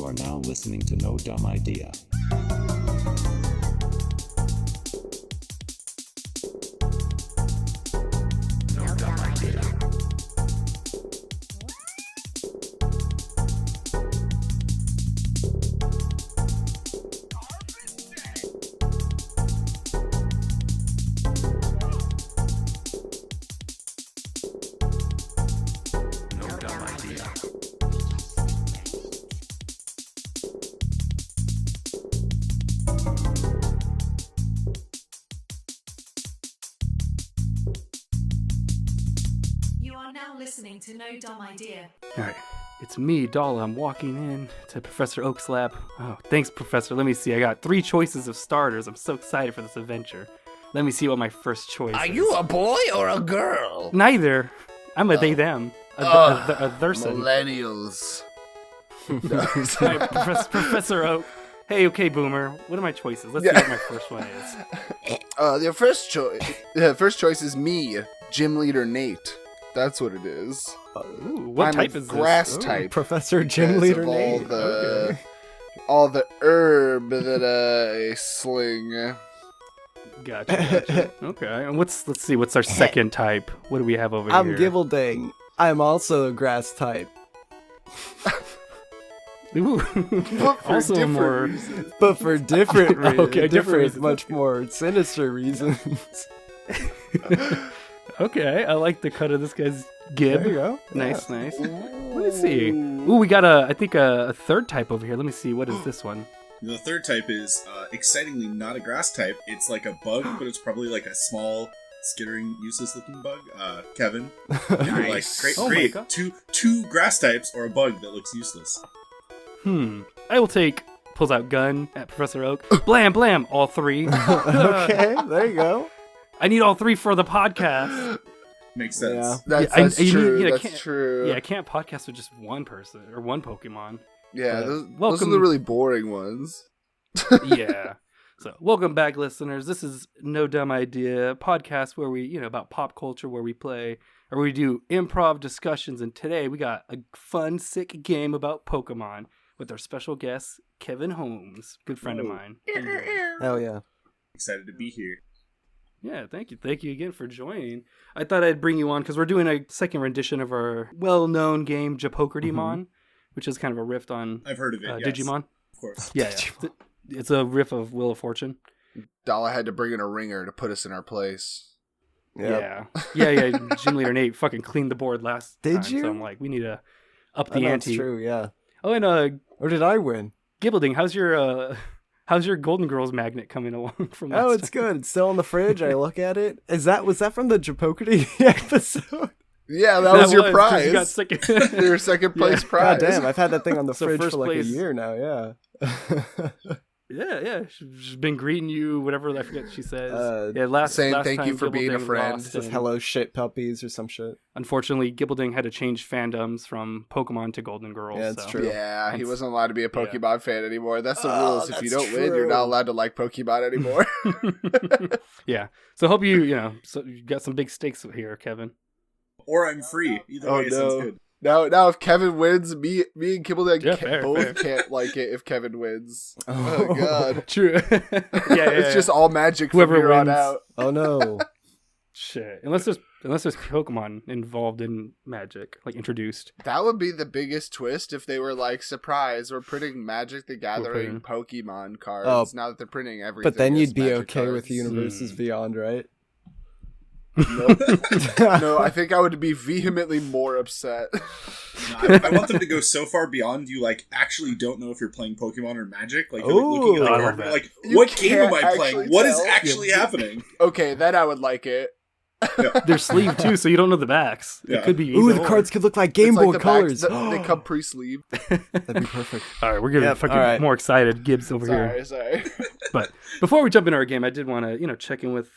You are now listening to No Dumb Idea. No Dumb Idea. No Dumb Idea. You are now listening to No Dumb Idea. Alright, it's me, Dala. I'm walking in to Professor Oak's lab. Oh, thanks, Professor. Let me see. I got 3 choices of starters. I'm so excited for this adventure. Let me see what my first choice Are is. you a boy or a girl? Neither. I'm a they, them. A person. Millennials. Alright, Professor Oak. Hey, okay, Boomer. What are my choices? Let's see what my first one is. Your first choice is me, GymleaderNate. That's what it is. Ooh, what I'm type a is grass this? type. Professor because of GymleaderNate. all the herb that I sling. Gotcha. Okay. And let's see. What's our second type? What do we have over I'm here? Gibbledang. I'm also a grass type. Ooh. But for Also different more. reasons. But for different reasons. Okay, different reasons. Much more sinister reasons. Okay, I like the cut of this guy's gib. There you go. Nice, nice. Let me see. Ooh, we got I think a third type over here. Let me see. What is this one? The third type is excitingly not a grass type. It's like a bug, but it's probably like a small, skittering, useless-looking bug. Kevin, you're like great, Oh my great. God. Two grass types or a bug that looks useless. I will take. Pulls out gun at Professor Oak. Blam, blam. All 3. Okay, there you go. I need all 3 for the podcast. Makes sense. Yeah. That's you true. need- That's can't- true. Yeah, I can't podcast with just one person or one Pokemon. Yeah, But those are welcome- the really boring ones. Yeah. So, welcome back, listeners. This is No Dumb Idea podcast where we, about pop culture, where we play or we do improv discussions. And today we got a fun, sick game about Pokemon with our special guest, Kevin Holmes, good friend of mine. Hell yeah. Excited to be here. Yeah, thank you. Thank you again for joining. I thought I'd bring you on because we're doing a second rendition of our well-known game, Jeo-Poke-ardymon, which is kind of a riff on I've heard of it. Yes, Digimon. of course. Yeah. It's a riff of Wheel of Fortune. Dala had to bring in a ringer to put us in our place. Yep. Yeah. GymleaderNate fucking cleaned the board last Did time. you? So I'm like, we need to up Oh, the that's ante. true, yeah. Oh, and Or did I win? Gibbledang, how's your Golden Girls magnet coming along from last Oh, it's time? good. It's still in the fridge. I look at it. Was that from the Jeo-Poke-ardymon episode? Yeah, that was your 'cause you got prize. second. Your second place God prize. damn, I've had that thing on the So fridge first for like place- a year now, yeah. Yeah. She's been greeting you, whatever I forget she says. Last saying last thank you time for being a Gibbledang friend. lost, Just and hello shit puppies or some shit. Unfortunately, Gibbledang had to change fandoms from Pokemon to Golden Girls. Yeah, it's so. true. Yeah, he Hence- wasn't allowed to be a Pokemon fan anymore. That's the Oh, rules. If you that's don't win, you're true. not allowed to like Pokemon anymore. Yeah. So hope so you got some big stakes here, Kevin. Or I'm free. Either Oh, way, it sounds no. good. Now, if Kevin wins, me and Gibbledang Yeah, fair. both can't like it if Kevin wins. Oh god. True. It's just all magic Whoever from here on wins. out. Oh no. Shit. Unless there's Pokemon involved in Magic, like introduced. That would be the biggest twist if they were like, surprise, we're printing Magic the Gathering Pokemon cards. Oh, now that they're printing everything. But then as you'd be Magic okay with cards. Universes Beyond, right? Nope. No, I think I would be vehemently more upset. No, I want them to go so far beyond you, like, actually don't know if you're playing Pokemon or Magic. Like, you're like, looking at I the love card, that. like, You what game am can't I playing? actually What is tell. actually happening? Okay, then I would like it. They're sleeved too, so you don't know the backs. Yeah. It could be Ooh, either the or. cards could look like Game It's like Boy the backs colors. that- they come pre-sleeved. That'd be perfect. All right, we're getting Yep, fucking all right. more excited. Gibbs over here. Sorry. But before we jump into our game, I did want to, check in with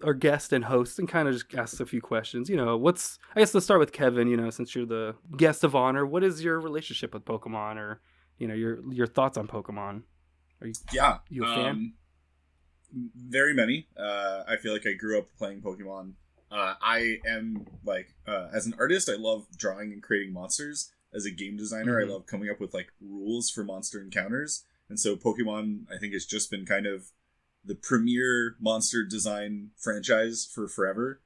our guest and host and kind of just ask a few questions. I guess let's start with Kevin, since you're the guest of honor. What is your relationship with Pokemon or, your thoughts on Pokemon? Are you a fan? Very many. I feel like I grew up playing Pokemon. I am, like, as an artist, I love drawing and creating monsters. as a game designer, I love coming up with like rules for monster encounters. And so Pokemon, I think, has just been kind of the premier monster design franchise for forever.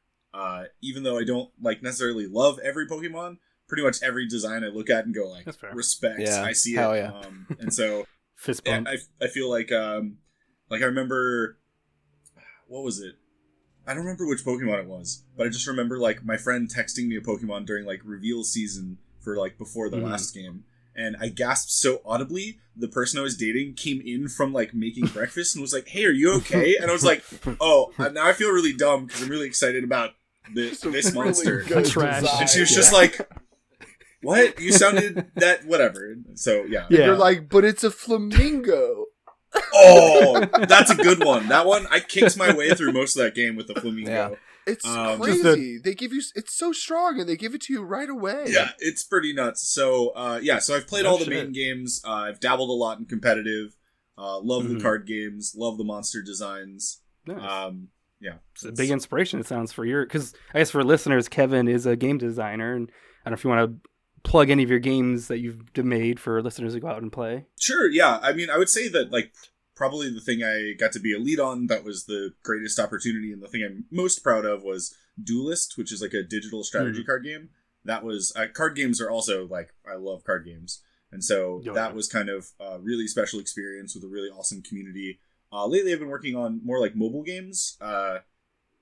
Even though I don't like necessarily love every Pokemon, pretty much every design I look at and go like, respect, I see it. Hell yeah. And so Fist bump. I feel like I remember, what was it? I don't remember which Pokemon it was, but I just remember like my friend texting me a Pokemon during like reveal season for like before the last game. And I gasped so audibly, the person I was dating came in from, like, making breakfast and was like, hey, are you okay? And I was like, oh, now I feel really dumb because I'm really excited about this monster. Trash. And she was just like, what? You sounded that, whatever. So, yeah. You're like, but it's a flamingo. Oh, that's a good one. That one, I kicked my way through most of that game with the flamingo. Yeah. It's crazy. They give you, it's so strong, and they give it to you right away. Yeah, it's pretty nuts. So, so I've played all the main games. I've dabbled a lot in competitive. Love the card games. Love the monster designs. Nice. Yeah. It's a big inspiration, it sounds, for because I guess for listeners, Kevin is a game designer, and I don't know if you want to plug any of your games that you've made for listeners to go out and play. Sure, yeah. I mean, I would say that, like, probably the thing I got to be a lead on that was the greatest opportunity, and the thing I'm most proud of was Duelist, which is like a digital strategy card game. That was card games are also like, I love card games, and so that was kind of a really special experience with a really awesome community. Lately I've been working on more like mobile games,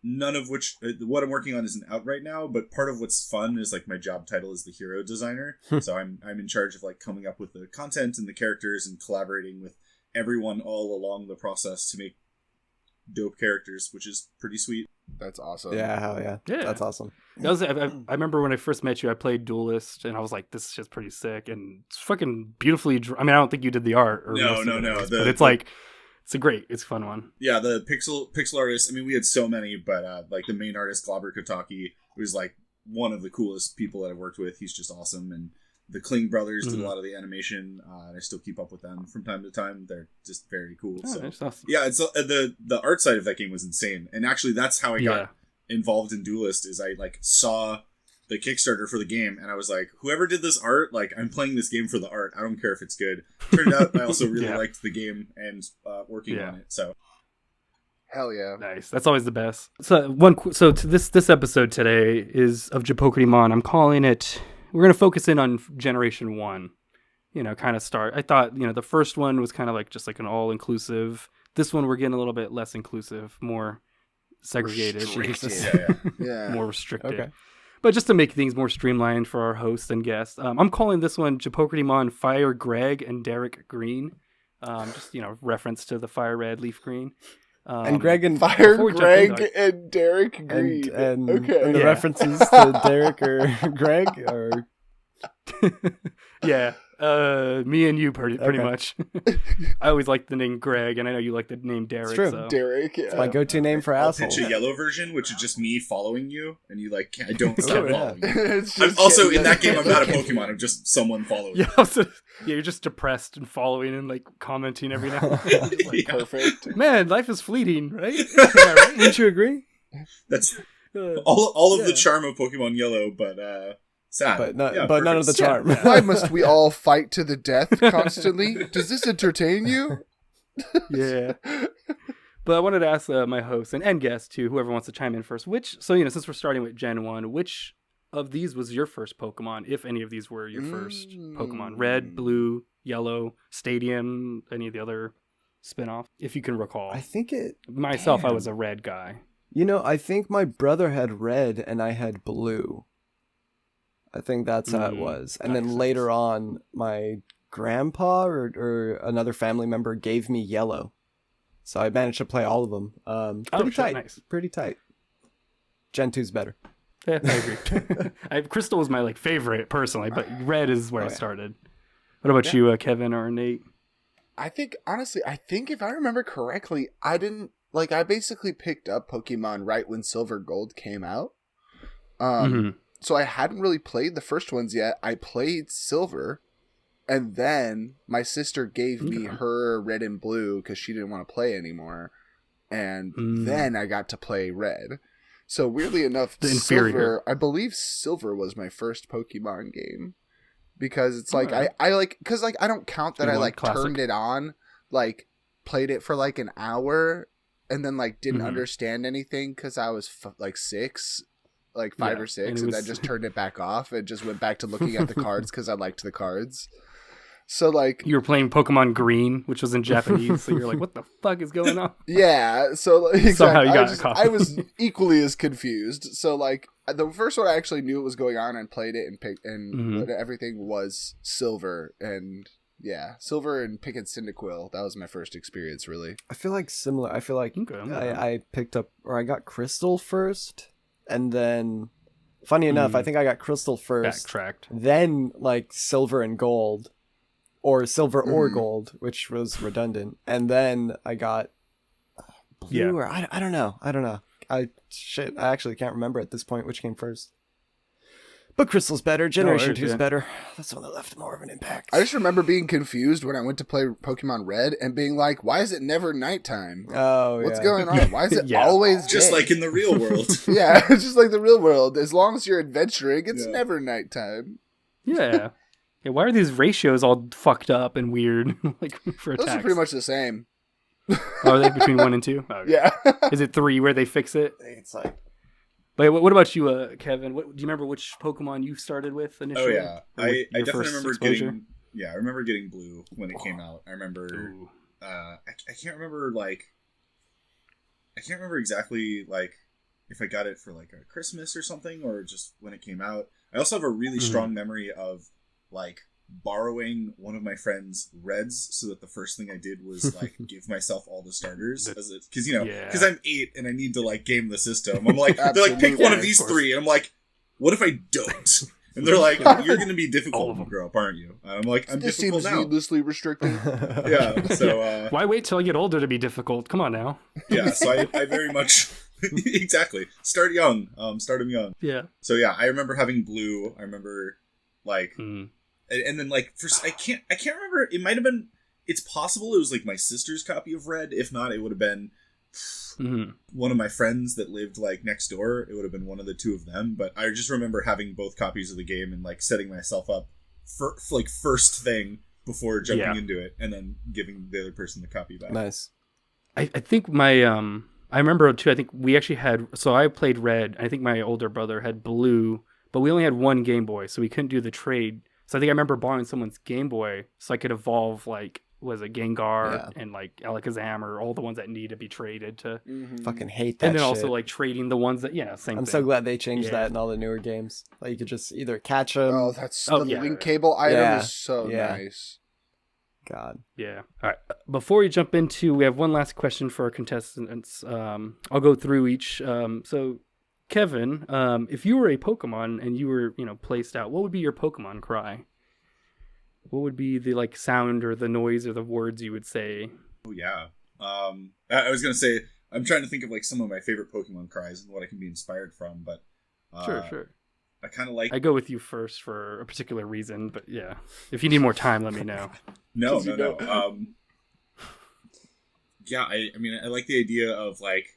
none of which what I'm working on isn't out right now, but part of what's fun is like my job title is the hero designer. So I'm in charge of like coming up with the content and the characters and collaborating with everyone all along the process to make dope characters, which is pretty sweet. That's awesome. Yeah, hell yeah. That's awesome. I remember when I first met you, I played Duelist, and I was like, this is just pretty sick, and it's fucking beautifully I mean, I don't think you did the art. Or no. But it's like, it's a fun one. Yeah, the pixel artists, I mean, we had so many, but like the main artist, Glauber Kotaki, was like one of the coolest people that I've worked with. He's just awesome, and the Kling brothers did a lot of the animation, and I still keep up with them from time to time. They're just very cool. Oh, that's awesome. Yeah, it's the art side of that game was insane, and actually that's how I got involved in Duelist. Is I like saw the Kickstarter for the game, and I was like, whoever did this art, like, I'm playing this game for the art. I don't care if it's good. Turned out I also really liked the game and working on it. So. Hell yeah. Nice. That's always the best. So to this episode today is of Jeo-Poke-ardymon. I'm calling it, we're going to focus in on Generation 1, kind of start. I thought, the first one was kind of like just like an all-inclusive. This one we're getting a little bit less inclusive, more segregated. Yeah. More restricted. Okay. But just to make things more streamlined for our hosts and guests, I'm calling this one Jeo-Poke-ardymon Fire Greg and Derek Green. Just, reference to the fire red, leaf green. And Greg and Fire Greg and Derek Green. And the references to Derek or Greg or me and you pretty much. I always like the name Greg, and I know you like the name Derek. It's true. So. Derek, it's my go-to name for asshole. Pitch a yellow version, which is just me following you, and you like, I don't stop following you. It's also, in that game, I'm not a Pokemon. I'm just someone following. You're just depressed and following and like commenting every now and then. Perfect. Man, life is fleeting, right? Right? Wouldn't you agree? That's all of the charm of Pokemon Yellow, but sad. But none of the charm. Why must we all fight to the death constantly? Does this entertain you? Yeah. But I wanted to ask my host and guest too, whoever wants to chime in first, since we're starting with Gen 1, which of these was your first Pokemon, if any of these were your first Pokemon? Red, Blue, Yellow, Stadium, any of the other spin-off, if you can recall. I think I was a Red guy. I think my brother had Red and I had Blue. I think that's how it was. And then later on, my grandpa or another family member gave me Yellow. So I managed to play all of them. Pretty tight. Nice. Pretty tight. Gen 2's better. Yeah, I agree. Crystal was my favorite personally, but Red is where I started. What about you, Kevin or Nate? I think if I remember correctly, I basically picked up Pokemon right when Silver Gold came out. So I hadn't really played the first ones yet. I played Silver, and then my sister gave me her Red and Blue because she didn't want to play anymore. And then I got to play Red. So weirdly enough, Silver, I believe Silver was my first Pokemon game. because it's like Alright. I like because like I don't count that I One like classic. turned it on, like played it for like an hour and then like didn't Mhm. understand anything because I was like 6, like 5 Yeah, or 6, and and it then was- just turned it back off and just went back to looking at the cards because I liked the cards. So like You were playing Pokemon Green, which was in Japanese, so you're like, what the fuck is going on? yeah, so like, Somehow exactly. you got caught. I was equally as confused. So like the first one I actually knew what was going on and played it and picked and Mhm. everything was Silver and Silver and picking Cyndaquil. That was my first experience really. I feel like similar. I feel like Okay. I picked up, or I got Crystal first, and then, funny enough, I think I got Crystal first, Backtracked. then like Silver and Gold, or Silver or Mhm. Gold, which was redundant, and then I got Blue, Yeah. or I don't know. I actually can't remember at this point which came first. But Crystal's better. Generation it is, 2's yeah. better. That's the one that left more of an impact. I just remember being confused when I went to play Pokemon Red and being like, "Why is it never nighttime? Oh, What's yeah. going on? Why is it Yeah. always Just day?" like in the real world. Yeah, it's just like the real world. As long as you're adventuring, it's Yeah. never nighttime. Yeah. Yeah. Why are these ratios all fucked up and weird? Like for Those attacks. are pretty much the same. Oh, are they between 1 and 2? Oh, okay. Yeah. Is it 3 where they fix it? It's like, But what about you, Kevin? Do you remember which Pokemon you started with Oh initially? yeah, Or I your definitely first remember exposure? getting. Yeah, I remember getting Blue when it came out. I remember. Ooh. I can't remember like. I can't remember exactly like if I got it for like a Christmas or something or just when it came out. I also have a really strong memory of like borrowing one of my friend's Reds so that the first thing I did was like give myself all the starters because Yeah. because I'm 8 and I need to like game the system. I'm like they're like pick Absolutely. one Yeah, of of these course. 3 and I'm like what if I don't? And they're like you're going to be All difficult of when you them. grow up, aren't you? And I'm like I'm This difficult seems now. needlessly restricting. Yeah. So Why wait till I get older to be difficult? Come on now. yeah. So I very much exactly start young. Start them young. Yeah. So yeah, I remember having Blue. I remember like. Mm. And then like I can't remember. It might have been. It's possible it was like my sister's copy of Red. If not, it would have been Mhm. one of my friends that lived like next door. It would have been one of the two of them. But I just remember having both copies of the game and like setting myself up for like first thing before jumping Yeah. into it, and then giving the other person the copy back. nice. I think my I remember too. I think we actually had. So I played Red. I think my older brother had Blue, but we only had one Game Boy, so we couldn't do the trade. So I think I remember borrowing someone's Game Boy so I could evolve like was it Gengar Yeah. and like Alakazam or all the ones that need to be traded to, Fucking hate that and then shit. also like trading the ones that same. I'm thing. so glad they changed Yeah. that in all the newer games. Like you could just either catch them. Oh, that's Oh, the yeah. link cable item Yeah. is so Yeah. nice. God. Yeah. All right. Before we jump into, we have one last question for our contestants. I'll go through each. So, Kevin, if you were a Pokemon and you were, placed out, what would be your Pokemon cry? What would be the like sound or the noise or the words you would say? Oh yeah. I was gonna say I'm trying to think of like some of my favorite Pokemon cries and what I can be inspired from, but Sure. I kind of like I go with you first for a particular reason, but yeah, if you need more time, let me know. no. 'Cause you know- Yeah, I mean I like the idea of like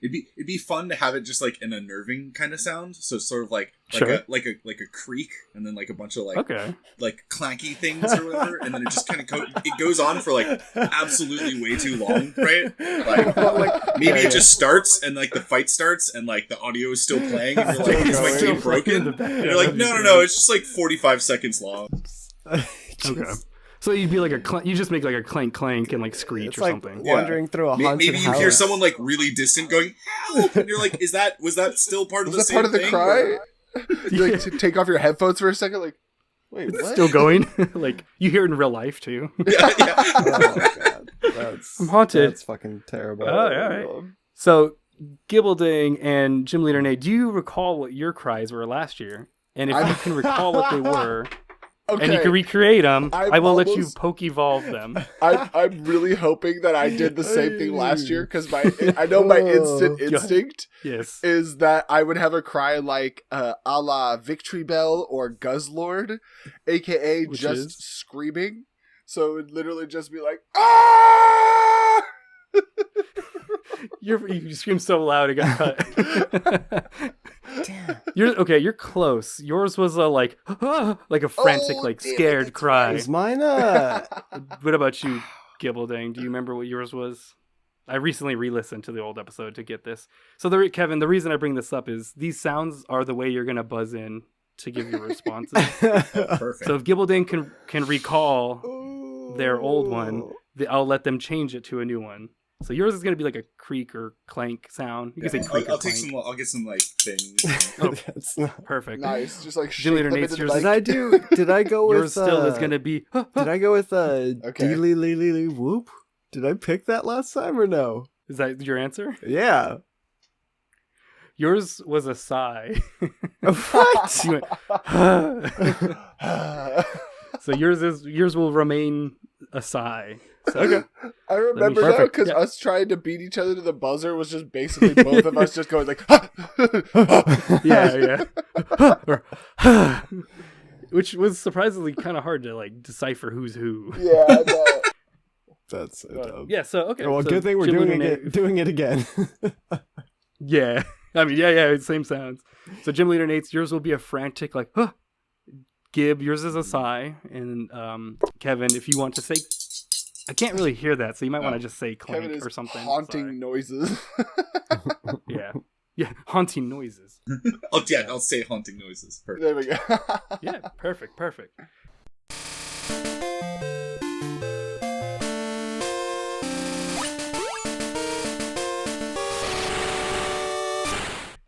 it'd be fun to have it just like an unnerving kind of sound. So sort of like Sure. a creak and then like a bunch of like Okay. like clanky things or whatever, and then it just kind of it goes on for like absolutely way too long, right? Like maybe Yeah. it just starts and like the fight starts and like the audio is still playing and you're like, is my Still game broken? playing in the And you're like, no, it's just like 45 seconds long. Okay. So you'd be like you just make like a clank clank and like screech It's or like something. wandering through a haunted Maybe you house. hear someone like really distant going help, and you're like, was that still part of Was the that part same of the thing? cry? You Yeah. like to take off your headphones for a second, like, wait, It's what? still going. Like you hear it in real life too. Yeah. Oh my god. That's, I'm haunted. That's fucking terrible. Oh, yeah, all right. So, Gibbledang and GymleaderNate, do you recall what your cries were last year? And if you can recall what they were, Okay. and you can recreate them, I'm I will let you almost- poke evolve them. I'm really hoping that I did the same thing last year because I know my instant Oh, instinct Yes. is that I would have a cry like a la Victory Bell or Guzzlord, aka Which just is? screaming. So it would literally just be like, ah! You scream so loud it got cut. Damn. You're close. Yours was a like a frantic, Oh, like damn it, scared that's cry. Is mine What about you, Gibbledang? Do you remember what yours was? I recently re-listened to the old episode to get this. So, Kevin, the reason I bring this up is these sounds are the way you're going to buzz in to give your responses. Perfect. So if Gibbledang can recall their old one, I'll let them change it to a new one. So yours is going to be like a creak or clank sound. You can say creak or I'll take clank. some. I'll get some like things. That's not... Perfect. Nice. Just like GymleaderNate's yours. Did I go with Yours still is going to be... Did I go with Okay. dee-lee-lee-lee-lee whoop? Did I pick that last time or no? Is that your answer? Yeah. Yours was a sigh. What? You went, so yours will remain a sigh. So, Okay. I remember that Perfect. because Yeah. us trying to beat each other to the buzzer was just basically both of us just going like, yeah. Which was surprisingly kind of hard to like decipher who's who. yeah, I know. That's so dumb. Yeah. So okay. Well, so good thing we're GymleaderNate- doing it again. Yeah. I mean, yeah, same sounds. So GymleaderNate's, yours will be a frantic, like, huh. Gib, yours is a sigh. And Kevin, if you want to say, I can't really hear that, so you might want to just say clank Kevin is or something. haunting Sorry. noises. Yeah. Yeah, haunting noises. I'll say haunting noises. Perfect. There we go. Yeah, perfect.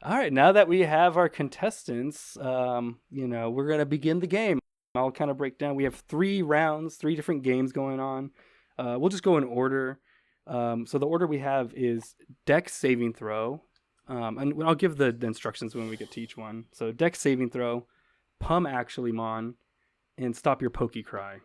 All right, now that we have our contestants, we're going to begin the game. I'll kind of break down. We have 3 rounds, 3 different games going on. We'll just go in order. So the order we have is Dex saving throw. And I'll give the instructions when we get to each one. So Dex saving throw, Pum Actually Mon, and Stop Your Pokey Cry.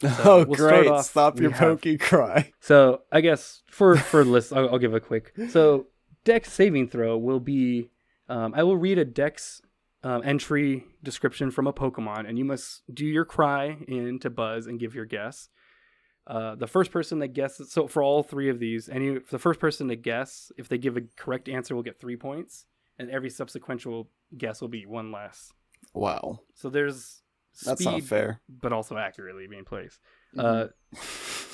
Oh, we'll start great. off- Stop we your have- pokey cry. So I guess for list, I'll give a quick. So Dex saving throw will be, I will read a Dex entry description from a Pokemon, and you must do your cry in to buzz and give your guess. The first person that guesses, so for all 3 of these, the first person to guess, if they give a correct answer, will get 3 points, and every subsequent guess will be 1 less. Wow. So there's That's speed, not fair. but also accurately being placed.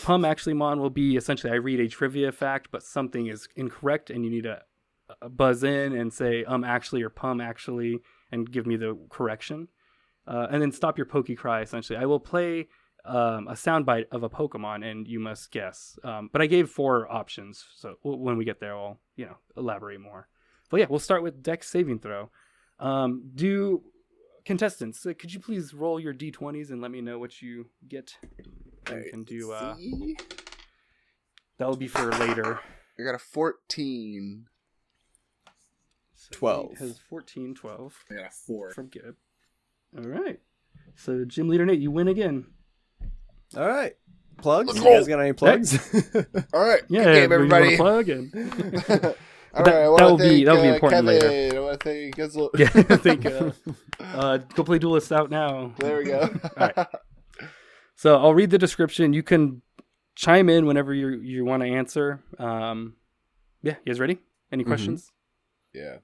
Pum Actually Mon will be essentially I read a trivia fact, but something is incorrect, and you need to buzz in and say actually or Pum actually, and give me the correction. And then Stop Your Pokey Cry. Essentially, I will play a soundbite of a Pokemon, and you must guess. But I gave 4 options, so when we get there, I'll elaborate more. But yeah, we'll start with Dex saving throw. Contestants, could you please roll your d20s and let me know what you get? You can do. See? That will be for later. I got a 14. So 12. Nate has 14, 12 I got a 4. from Gib. All right. So GymleaderNate, you win again. All right. Plugs? Let's You guys go. got any plugs? All right. Yeah, Good game, you wanna everybody. plug and All That- right. I wanna that'll be thank, important Kevin. later. I want to thank Gizzle. yeah, I think go play Duelist out now. There we go. All right. So I'll read the description. You can chime in whenever you want to answer. Yeah, you guys ready? Any questions? Yeah.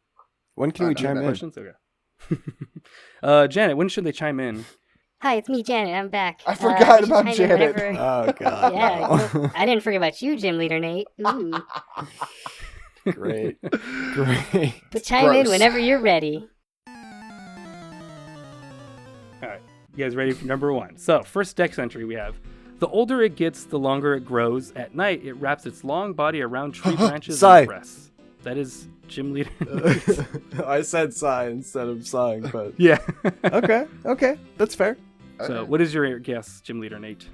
When can we chime in? Questions? Okay. Janet, when should they chime in? Hi, it's me, Janet. I'm back. I forgot you should about chime in Janet. whenever- Oh, God. Yeah, no. I didn't forget about you, GymleaderNate. Ooh. Great. Great. But chime in Gross. whenever you're ready. All right. You guys ready for number 1? So, first Dex entry we have. The older it gets, the longer it grows. At night, it wraps its long body around tree branches Sigh. and rests. That is Gym Leader. I said sigh instead of sighing, but Yeah. okay, that's fair. So, what is your guess, Gym Leader Nate?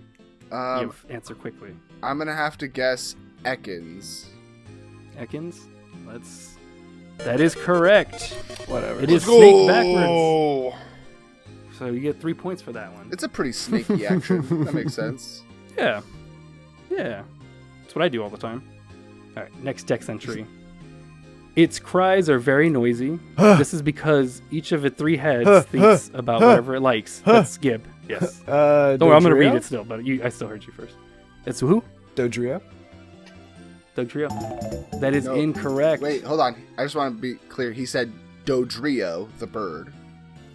Um, Answer quickly. I'm gonna have to guess Ekans. Ekans? That is correct. Whatever. It is Let's snake go. backwards. So you get 3 points for that one. It's a pretty snaky action. That makes sense. Yeah. That's what I do all the time. All right, next Dex entry. Its cries are very noisy. This is because each of its 3 heads thinks about whatever it likes. That's Gib. Yes. Don't worry, I'm going to read it still, but I still heard you first. It's who? Dodrio? Dugtrio. That is No. incorrect. Wait, hold on. I just want to be clear. He said Dodrio, the bird,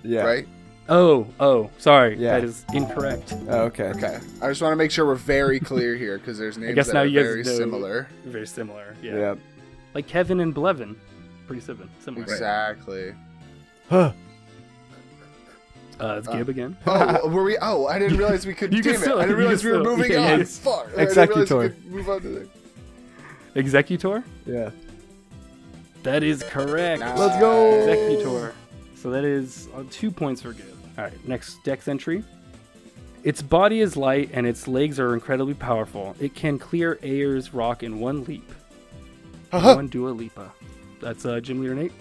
Yeah. right? Oh, sorry. Yeah. That is incorrect. Oh, okay. Okay. I just want to make sure we're very clear here because there's names guess that now are you guys very know. similar. Very similar. Yeah. Yeah. Like Kevin and Blevin. Pretty similar. Exactly. Huh. It's Gib again. Oh, were we? Oh, I didn't realize we could. You can Damn still- it! I didn't you realize can we were still- moving yeah, on. yes. Fuck. I didn't realize Executor. we could move on to the. Executor? Yeah. That is correct. Nice. Let's go. Executor. So that is 2 points for Gib. All right, next Dex entry. Its body is light and its legs are incredibly powerful. It can clear Ayer's rock in one leap. One Dua Lipa. That's GymleaderNate.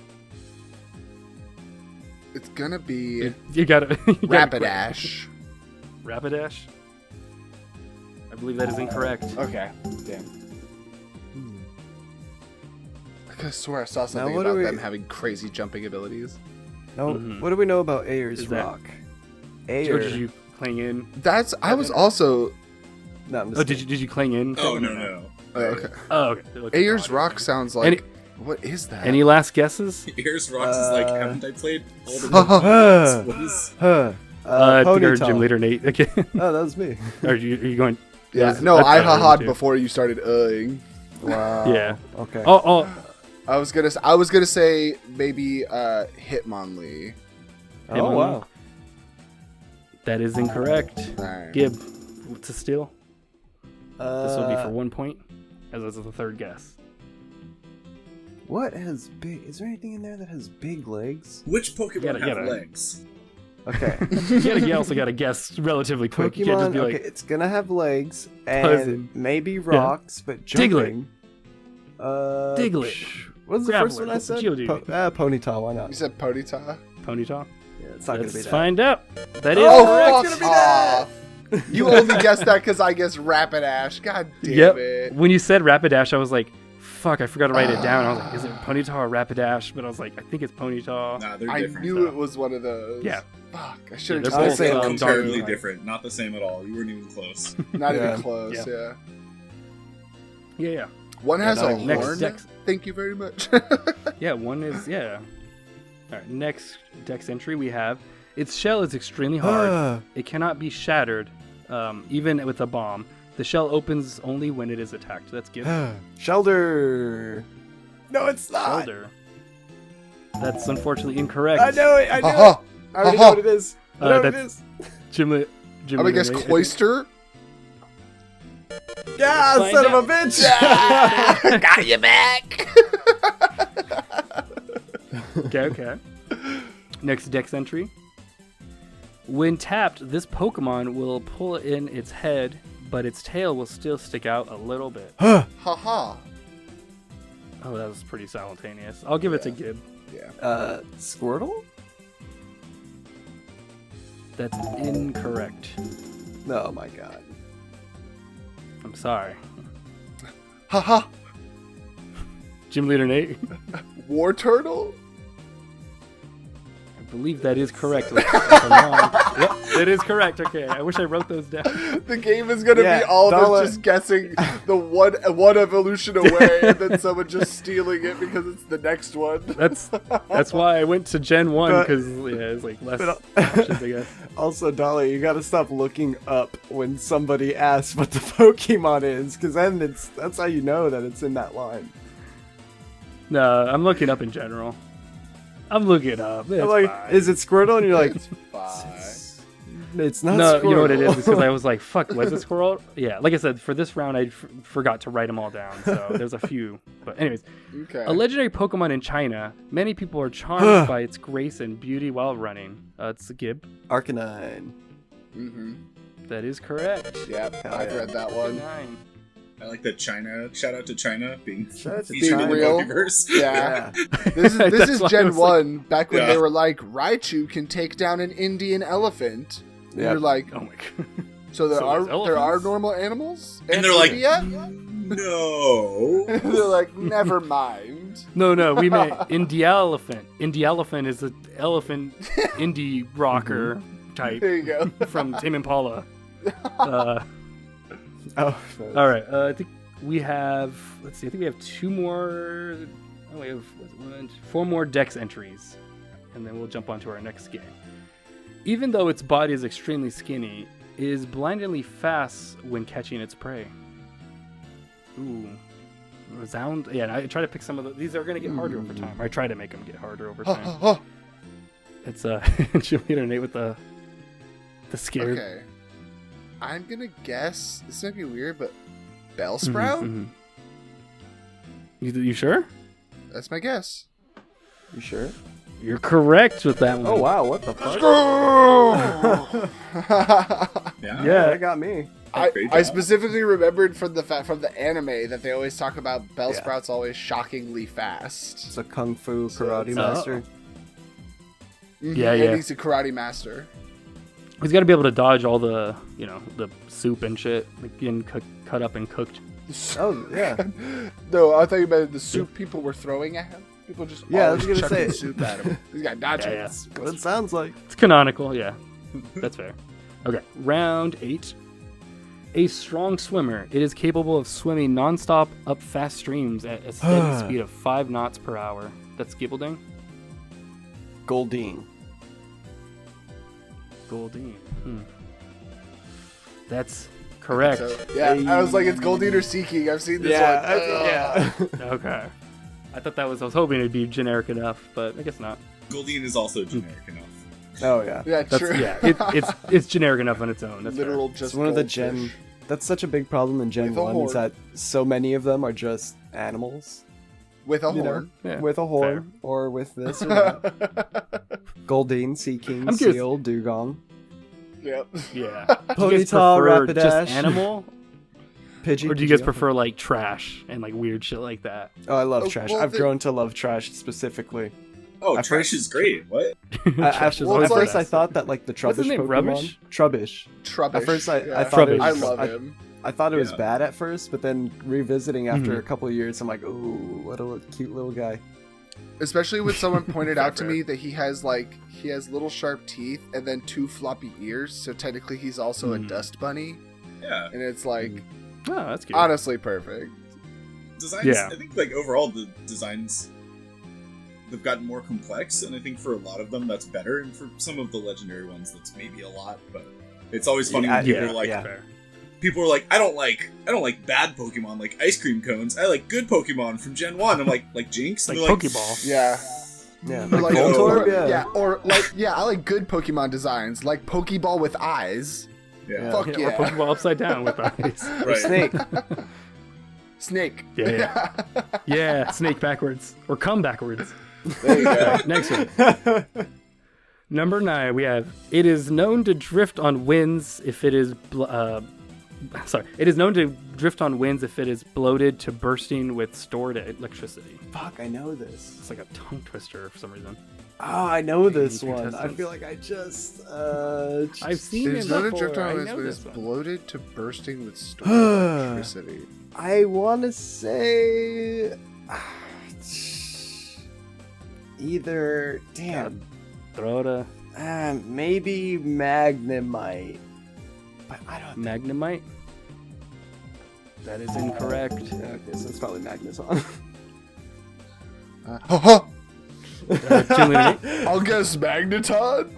It's gonna be You got it. Rapidash. Rapidash. I believe that is incorrect. Okay. Damn. I could have swore I saw something what about do we- them having crazy jumping abilities. Now, Mhm. what do we know about Ayer's Is that- rock? Or Ayer. did you clang in? That's. I was also. No, I'm just Oh, did you clang in? Oh, Kevin, or no. Oh, okay. Oh, okay. Look at Ayer's the Rock audio. sounds like. Any- What is that? Any last guesses? Here's Rocks is like, haven't I played all the Huh. What is... Huh. I think our Ponytail. gym leader Nate again. Oh, that was me. Are you going? Yeah. That's- No, that's I better ha-ha'd too. before you started uhing. Wow. Yeah. Okay. Oh, I was gonna say maybe Hitmonlee. Oh, wow. that is incorrect. Alright. Gib, to steal. This will be for Uh, 1 point, as this is the third guess. What has big? Is there anything in there that has big legs? Which Pokemon Gotta- have gotta- legs? Okay. You also got to guess relatively quick. You can't Pokemon. just be Okay, like, it's gonna have legs and Buzzing. maybe rocks, but jumping. Diglett. What was the first Graveler, one I said? Geodude. Ponyta. Why not? You said Ponyta? Ponyta. Yeah, it's not gonna be Let's that. find out. That is Oh, correct. fuck off! You only guessed that because I guessed Rapidash. God damn Yep. it. When you said Rapidash, I was like, fuck, I forgot to write it down. I was like, is it Ponyta or Rapidash? But I was like, I think it's Ponyta. Nah, they're I different. knew it was one of those. Yeah. Fuck. I should Yeah, have they're just both said dark Entirely green. different. Not the same at all. You weren't even close. Not Yeah. even close, Yeah. yeah. Yeah. One has no, a next horn. Dex. Thank you very much. Yeah, one is, yeah. All right, next Dex entry we have. Its shell is extremely hard. It cannot be shattered, even with a bomb. The shell opens only when it is attacked. That's good. Shelter. No, it's not. Shoulder. That's unfortunately incorrect. I know it. I know Ha it. I already ha. know what it is. I know what it that's- is. Gimlet. I'm gonna guess Cloyster. Yeah, Find son of out. a bitch. Got you back. Okay. Next Dex entry. When tapped, this Pokemon will pull in its head, but its tail will still stick out a little bit. Ha ha. Oh, that was pretty simultaneous. I'll give it to Gib. Squirtle? That's incorrect. Oh my god. I'm sorry. Ha ha. Gym Leader Nate, War Turtle. I believe that is correct. If I'm wrong. Yep, that is correct. Okay, I wish I wrote those down. The game is gonna Yeah, be all of Dala- us just guessing the one evolution away, and then someone just stealing it because it's the next one. That's why I went to Gen 1, because it's like less options, I guess. Also, Dolly, you gotta stop looking up when somebody asks what the Pokemon is, because then that's how you know that it's in that line. No, I'm looking up in general. I'm looking up. It's I'm like, fine. is it Squirtle? And you're like, Bye. it's not No, Squirtle. you know what it is? Because I was like, fuck, was it Squirrel? Yeah, like I said, for this round, I forgot to write them all down. So there's a few. But anyways, Okay. a legendary Pokemon in China. Many people are charmed by its grace and beauty while running. It's a Gib. Arcanine. Mm-hmm. That is correct. Yep. Hell I've yeah. read that one. 9. I like the China. Shout out to China being Shout out to featured in the Real. Pokeverse. Yeah. Yeah. This is That's why I Gen was like- 1, back when Yeah. they were like, Raichu can take down an Indian elephant. And Yep. you're like, Oh my god. so there So are there's there are elephants? normal animals? And they're like, India? no. They're like, never mind. No, we meant Indie Elephant. Indie Elephant is an elephant indie rocker type There you go. from Tame Impala. Uh, Oh, all right, I think we have, let's see, I think we have two more, oh, we have four more Dex entries, and then we'll jump on to our next game. Even though its body is extremely skinny, it is blindingly fast when catching its prey. Ooh. Resound. Yeah, and I try to pick some of the, these are going to get harder over time. I try to make them get harder over time. It's GymleaderNate with the scared. Okay. I'm going to guess, this might be weird, but Bellsprout? Mm-hmm. You sure? That's my guess. You sure? You're correct with that one. Oh wow, what the fuck? Yeah. That got me. I specifically remembered from the anime that they always talk about Bellsprout's always shockingly fast. It's a kung fu karate master. Yeah, and yeah. he's a karate master. He's got to be able to dodge all the, the soup and shit, like getting cut up and cooked. Oh yeah. No, I thought you meant the soup people were throwing at him. People just Yeah, I was always gonna chucking say. soup at him. He's got dodging. Yeah. That's what it sounds like. It's canonical, yeah. That's fair. Okay, round 8. A strong swimmer. It is capable of swimming nonstop up fast streams at a steady speed of 5 knots per hour. That's Gibbledang? Goldine. Goldine. That's correct. So, yeah, I was like, it's Goldine or Seeking. I've seen this one. Yeah. Okay. I was hoping it'd be generic enough, but I guess not. Goldine is also generic enough. Oh yeah. Yeah, That's, true. yeah, it's generic enough on its own. That's Literal fair. just It's one of the goldfish. Gen. That's such a big problem in Gen With a 1 is horn. that so many of them are just animals. With a You know, horn. Yeah, with a horn or with this or that. Goldine, Seeking, I'm curious. Seal, Dugong, Yep. Yeah. Do you guys Ponyta, prefer Rapidash, just animal, Pidgey. or do you guys Pidgeotto. prefer like trash and like weird shit like that? Oh, I love Oh, trash. well, I've the- grown to love trash specifically. Oh, At trash first- is great. What? Trash is well, At it's first, like- I thought that like the Trubbish What's his name, Pokemon. Rubbish? Trubbish. Trubbish. At first, I yeah. thought it Trubbish. was, I love him. I thought it was Yeah. bad at first, but then revisiting after Mhm. a couple of years, I'm like, ooh, what a cute little guy. Especially when someone pointed out to Fair. me that he has little sharp teeth and then 2 floppy ears, so technically he's also a dust bunny, Yeah. and it's like Oh, that's cute. honestly perfect. Designs, Yeah. I think, like, overall, the designs, they've gotten more complex, and I think for a lot of them, that's better, and for some of the legendary ones, that's maybe a lot, but it's always funny when people are like, fair. people are like, I don't like bad Pokemon, like ice cream cones. I like good Pokemon from Gen 1. I'm like Jinx? Like And they're Pokeball. Yeah. Yeah, Or like, Voltorb, yeah. I like good Pokemon designs, like Pokeball with eyes. Yeah. Fuck Or yeah. Pokeball upside down with eyes. Right. Snake. Snake. Yeah. Yeah, snake backwards. Or come backwards. There you go. Next one. Number 9, we have, it is known to drift on winds if it is, it is known to drift on winds if it is bloated to bursting with stored electricity. Fuck, I know this. It's like a tongue twister for some reason. Oh, I know this Any one. I contestants? feel like I just I've seen There's it not a before. drift I on know but it's this one. bloated to bursting with stored electricity. I want to say either damn, Throw it a maybe Magnemite, but I don't. Magnemite. That is incorrect. Okay, so it's probably Magneton. GymleaderNate. I'll guess Magneton.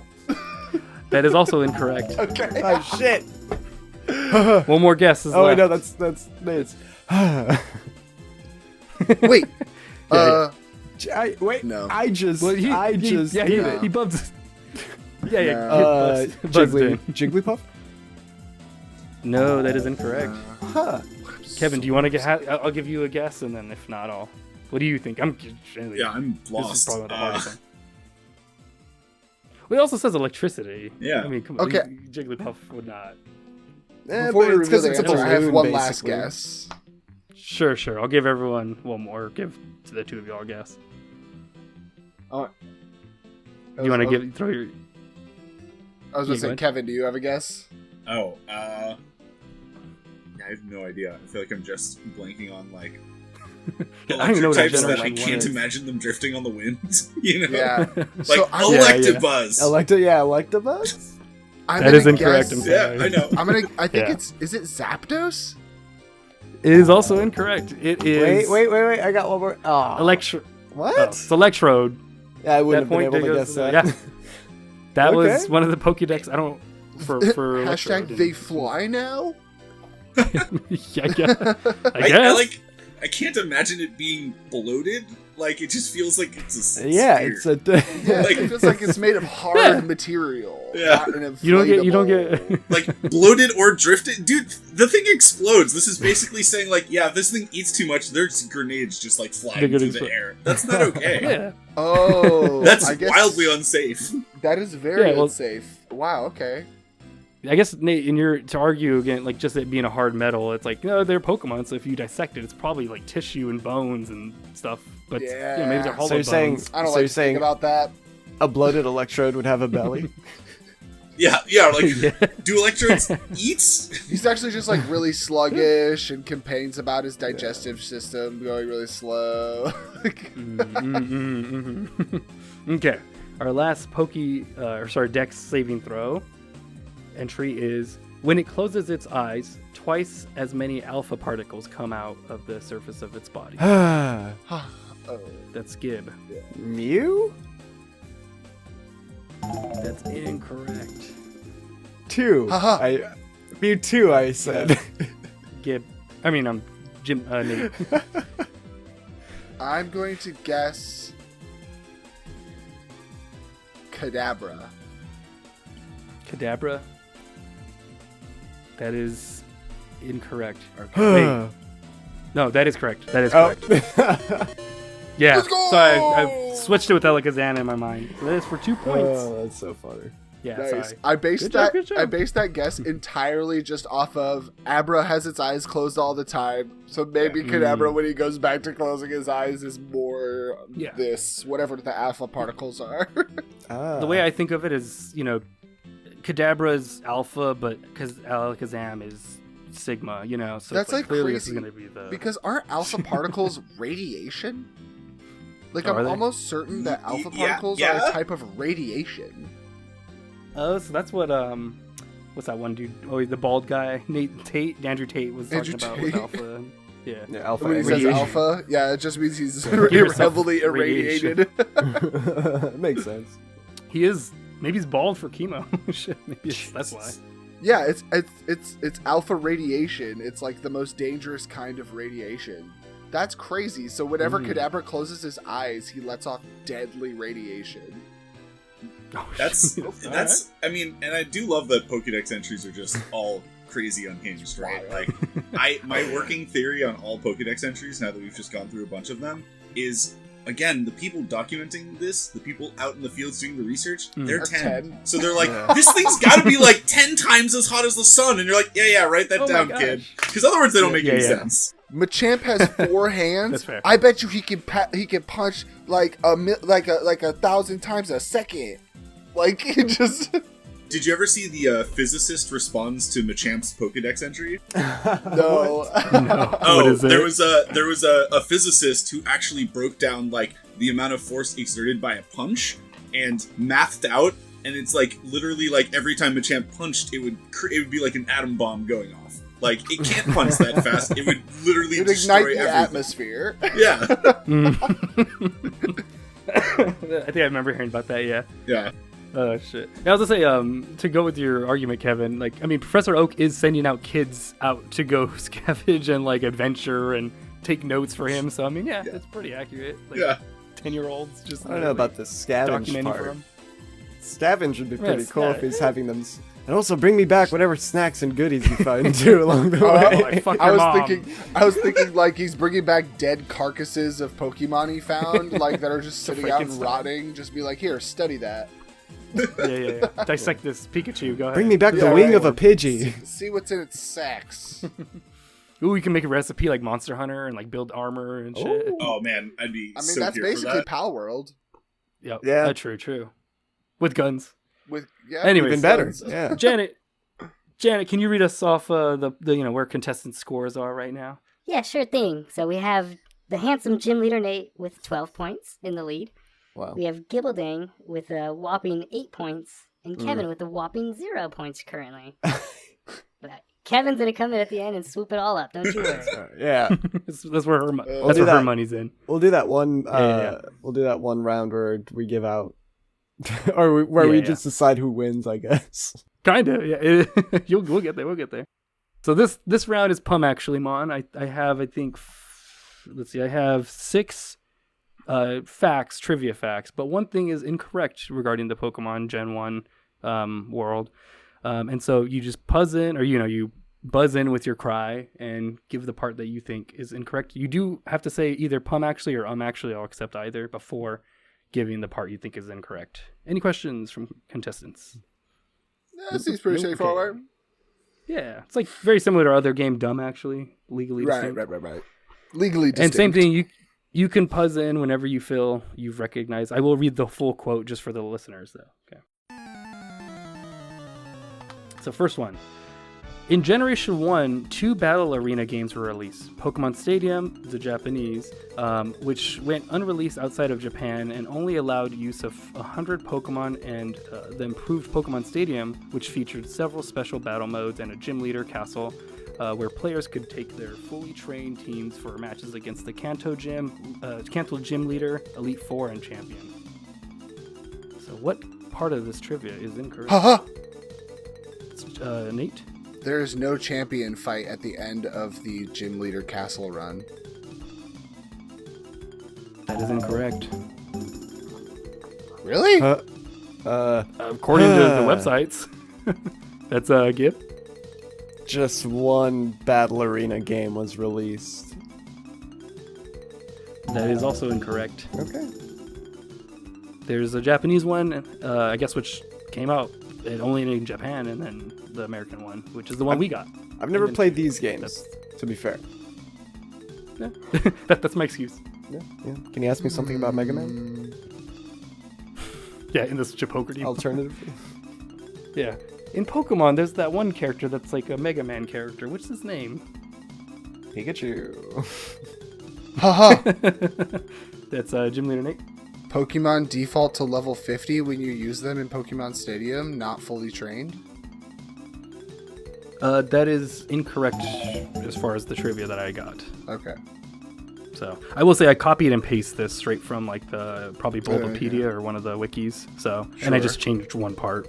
That is also incorrect. Okay. Oh shit! One more guess is Oh wait, left. no, that's Nate's. Wait. Wait, No. I just Well, did it. he bumped. Yeah, yeah. No. he buzzed in. Jigglypuff. No, that is incorrect. Huh. Kevin, do you want to get? I'll give you a guess, and then if not, I'll. What do you think? Yeah, I'm This is lost. probably the hardest one. Well, it also says electricity. Yeah. I mean, come on. Okay. Jigglypuff would not. Before but we it's 'cause reveal the it's a answer, I have balloon, one last basically. guess. Sure. I'll give everyone one more. Give to the two of y'all a guess. Oh, You want to throw your? I was Yeah, gonna go say, ahead. Kevin, do you have a guess? Oh, I have no idea. I feel like I'm just blanking on, like, I don't even know what that types that I generation can't is. imagine them drifting on the wind. You know? Yeah. Like, So I- Electabuzz! Electabuzz. I'm That is gonna incorrect. guess- I'm sorry. Yeah, I know. I think Yeah. is it Zapdos? It is also incorrect. It is Wait. I got one more. Oh. What? What? It's Electrode. Yeah, I wouldn't That have been point able to goes guess to- that. Yeah. That was Okay. one of the Pokédex. I don't for Hashtag Electrode. they fly now? Yeah, I guess. I can't imagine it being bloated. Like, it just feels like it's a Yeah, sphere. it's a. Yeah, Like- it feels like it's made of hard material. Yeah. Not an You don't inflatable. get Like, bloated or drifted. Dude, the thing explodes. This is basically saying, like, yeah, if this thing eats too much, there's grenades just, like, They're flying gonna through the explode. air. That's not okay. Yeah. Oh, That's I guess wildly unsafe. That is very Yeah, well- unsafe. Wow. Okay. I guess Nate, to argue again, like just it being a hard metal, it's like no, they're Pokemon. So if you dissect it, it's probably like tissue and bones and stuff. But Yeah. you know, maybe they're hollow So you're saying- bones. I don't So like you're to saying- think about that. A bloated electrode would have a belly. Yeah, like, Yeah. do electrodes eat? He's actually just like really sluggish and complains about his digestive system going really slow. Okay, our last Dex saving throw entry is when it closes its eyes, twice as many alpha particles come out of the surface of its body. Oh. That's Gib. Mew? That's incorrect. 2. Haha. Mew 2, I said. Gib. I mean, Nate. I'm going to guess Kadabra. Kadabra. That is incorrect. Wait. No, that is correct. That is Oh. correct. Yeah. Let's go! So I switched it with Alakazam in my mind. That is for 2 points. Oh, that's so funny. Yeah, Nice. sorry. I based Good job, that. good job. I based that guess entirely just off of Abra has its eyes closed all the time, so maybe Kadabra when he goes back to closing his eyes is more Yeah. this whatever the alpha particles are. The way I think of it is, Kadabra's alpha, but because Alakazam is sigma, so That's it's like clearly this is crazy going to be the because aren't alpha particles radiation? Like Are I'm they? almost certain that alpha Yeah, particles are yeah. a type of radiation. Oh, so that's what what's that one dude? Oh, the bald guy, Andrew Tate was talking Andrew about Tate. with alpha. Yeah. Yeah, alpha When he and says radiation. alpha, yeah, it just means he's Give yourself heavily radiation. irradiated. Makes sense. He is. Maybe he's bald for chemo. Shit, maybe that's why. Yeah, it's alpha radiation. It's like the most dangerous kind of radiation. That's crazy. So whenever Kadabra closes his eyes, he lets off deadly radiation. Oh, That's shit. I mean, and I do love that Pokédex entries are just all crazy unhinged, right? Wild. Like, my working theory on all Pokédex entries, now that we've just gone through a bunch of them, is, again, the people documenting this, the people out in the fields doing the research, they're Are 10. 10. So they're like, Yeah. this thing's gotta be like 10 times as hot as the sun, and you're like, yeah, write that Oh my down, gosh. kid. Because other words, they don't make Yeah, any yeah. sense. Machamp has 4 hands. That's fair. I bet you he can punch like a 1,000 times a second. Like it just Did you ever see the physicist responds to Machamp's Pokédex entry? no. No. Oh, What is it? there was a physicist who actually broke down like the amount of force exerted by a punch and mathed out, and it's like literally like every time Machamp punched, it would be like an atom bomb going off. Like it can't punch that fast. It would literally It'd destroy ignite the everything. atmosphere. Yeah, I think I remember hearing about that. Yeah. yeah. Oh shit! I was gonna say, to go with your argument, Kevin. Like, I mean, Professor Oak is sending out kids out to go scavenge and like adventure and take notes for him. So I mean, yeah, it's pretty accurate. Like, Yeah. 10-year-olds just. I don't know about the scavenge documenting for part. him. Scavenge would be pretty Yeah, cool if he's having them. And also bring me back whatever snacks and goodies you find too along the Oh, way. like, fuck I your was mom. thinking like he's bringing back dead carcasses of Pokemon he found, like that are just sitting out and Frankenstein. rotting. Just be like, here, study that. Yeah. Dissect this Pikachu. Go ahead. Bring me back the Yeah, wing right. of a Pidgey. See what's in its sex. Ooh, we can make a recipe like Monster Hunter and like build armor and shit. Ooh. Oh man, I'd be I mean, so that's here for basically that. Pal World Yep. Yeah. True. With guns. with Anyways, Even better. sons. Yeah. Janet, can you read us off the where contestant scores are right now? Yeah, sure thing. So we have the handsome gym leader Nate with 12 points in the lead. Wow. We have Gibbledang with a whopping 8 points, and Kevin with a whopping 0 points currently. But Kevin's gonna come in at the end and swoop it all up. Don't you worry. Yeah. That's where her We'll that's do where her that. money's in. We'll do that one. Yeah. We'll do that one round where we give out, or where we just decide who wins. I guess. Kind of, yeah. We'll get there. We'll get there. So this round is Pum Actually Mon. I have, I think, let's see, I have 6 trivia facts, but one thing is incorrect regarding the Pokemon Gen 1 world. And so you just buzz in, or you buzz in with your cry and give the part that you think is incorrect. You do have to say either Pum Actually or Actually. I'll accept either before giving the part you think is incorrect. Any questions from contestants? Yeah, it seems pretty straightforward. Yeah, it's like very similar to our other game, Dumb Actually, legally distinct. Right. Legally distinct. And same thing, you can buzz in whenever you feel you've recognized. I will read the full quote just for the listeners, though. Okay. So first one. In Generation 1, 2 battle arena games were released. Pokemon Stadium, the Japanese, which went unreleased outside of Japan and only allowed use of 100 Pokemon, and the improved Pokemon Stadium, which featured several special battle modes and a gym leader castle, where players could take their fully trained teams for matches against the Kanto Gym Leader, Elite Four, and Champion. So what part of this trivia is incorrect? Nate? There is no champion fight at the end of the Gym Leader Castle run. That is incorrect. Really? According to the websites. That's Gib. Just one battle arena game was released. That is also incorrect. Okay. There's a Japanese one, I guess, which came out only in Japan, and then the American one, which is the one we got. I've never played these games, to be fair. Yeah. That's my excuse. Yeah. Can you ask me something about Mega Man? Yeah, in this Jeo-Poke-ardymon. Alternatively? Yeah. In Pokemon, there's that one character that's like a Mega Man character. What's his name? Pikachu. Haha. That's GymleaderNate. Pokemon default to level 50 when you use them in Pokemon Stadium, not fully trained? That is incorrect as far as the trivia that I got. Okay. So I will say I copied and pasted this straight from like the probably Bulbapedia or one of the wikis. So and I just changed one part.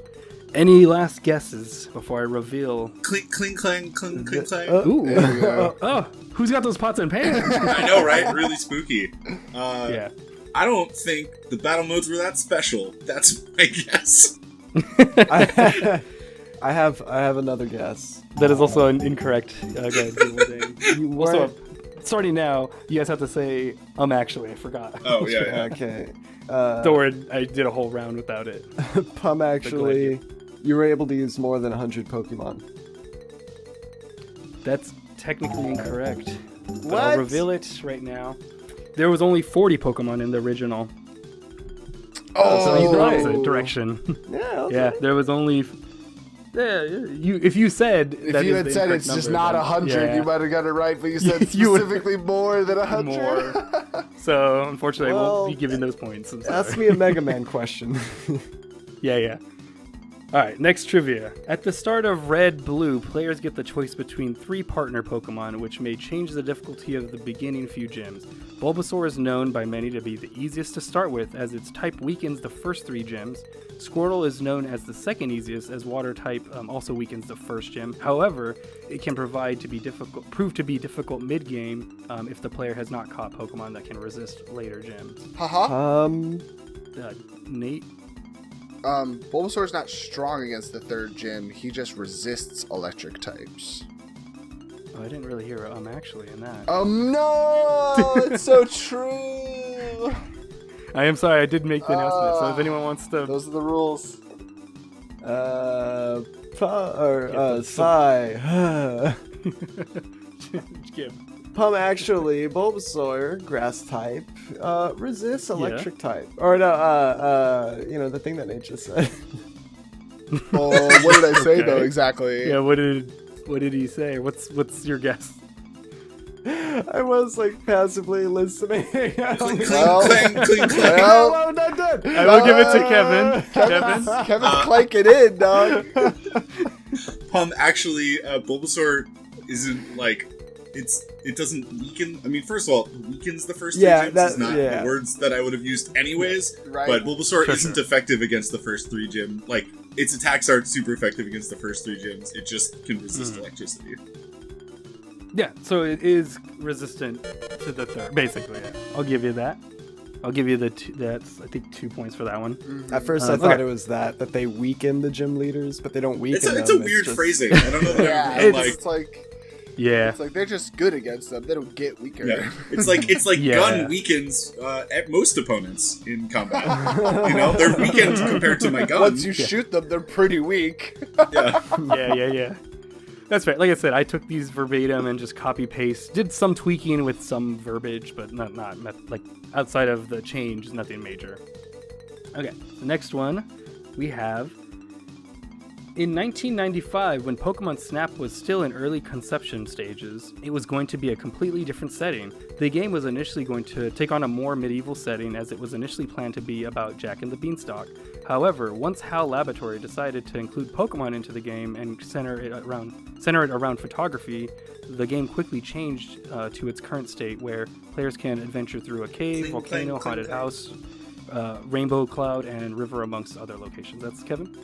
Any last guesses before I reveal? Clink, clink, clang, clink, clink, clang. Ooh. There you go. Oh, who's got those pots and pans? I know, right? Really spooky. Yeah. I don't think the battle modes were that special. That's my guess. I have another guess. That is also an incorrect. Go ahead, Gibbledang. You also, starting now, you guys have to say, actually, I forgot. Oh, yeah. Okay. Don't worry, I did a whole round without it. Pum actually, you were able to use more than 100 Pokemon. That's technically incorrect. But What? I'll reveal it right now. There was only 40 Pokemon in the original. So Oh, the right. opposite direction. Yeah. Yeah, there was only... Yeah, if you had said it's just not 100, you might have got it right, but you said You would- specifically more than 100. More. So, unfortunately, I won't be giving those points. I'm sorry. Ask me a Mega Man question. Yeah. Alright, next trivia. At the start of Red Blue, players get the choice between 3 partner Pokemon, which may change the difficulty of the beginning few gyms. Bulbasaur is known by many to be the easiest to start with, as its type weakens the first 3 gyms. Squirtle is known as the second easiest, as water type also weakens the first gym. However, it can prove to be difficult mid-game if the player has not caught Pokemon that can resist later gyms. Haha. Nate? Bulbasaur's not strong against the 3rd gym. He just resists electric types. Oh, I didn't really hear actually in that. No! It's so true! I am sorry, I did make the announcement, so if anyone wants to... Those are the rules. Sai. Gib. Pum actually, Bulbasaur, grass type, resists electric type. Or no, the thing that Nate just said. Oh, what did I say though exactly? Yeah, what did he say? What's your guess? I was like passively listening. Clink, clink, Well- clang, clink, clang. Well, No, I'm not done. I will give it to Kevin. Kevin? Kevin's clanking in, dog. Actually, Bulbasaur isn't like it doesn't weaken. I mean, first of all, weakens the first three gyms is not the words that I would have used anyways. Right. But Bulbasaur isn't effective against the first three gyms. Like, its attacks aren't super effective against the first three gyms. It just can resist electricity. Yeah, so it is resistant to the third, basically. Yeah. I'll give you that. I'll give you that's I think 2 points for that one. At first, I thought it was that they weaken the gym leaders, but they don't weaken them. It's a weird phrasing. I don't know that I've ever it's like it's like they're just good against them. They don't get weaker. Yeah. It's like gun weakens at most opponents in combat. You know, they're weakened compared to my gun. Once you shoot them, they're pretty weak. Yeah. That's right. Like I said, I took these verbatim and just copy paste. Did some tweaking with some verbiage, but not like outside of the change, nothing major. Okay, the next one we have. In 1995, when Pokemon Snap was still in early conception stages, it was going to be a completely different setting. The game was initially going to take on a more medieval setting, as it was initially planned to be about Jack and the Beanstalk. However, once HAL Laboratory decided to include Pokemon into the game and center it around photography, the game quickly changed to its current state, where players can adventure through a cave, volcano, haunted house, rainbow cloud, and river, amongst other locations. That's Kevin?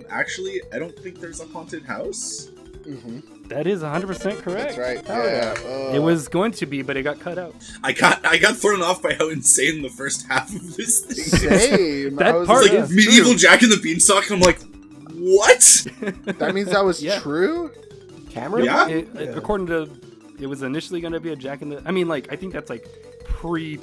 Actually, I don't think there's a haunted house. Mm-hmm. That is 100% correct. That's right. Yeah. It was going to be, but it got cut out. I got thrown off by how insane the first half of this thing is. Same. That part It's like is medieval true. Jack and the Beanstalk. I'm like, what? That means that was Yeah. true? Camera? Yeah. According to, it was initially going to be a Jack and the. I mean, like, I think that's like pre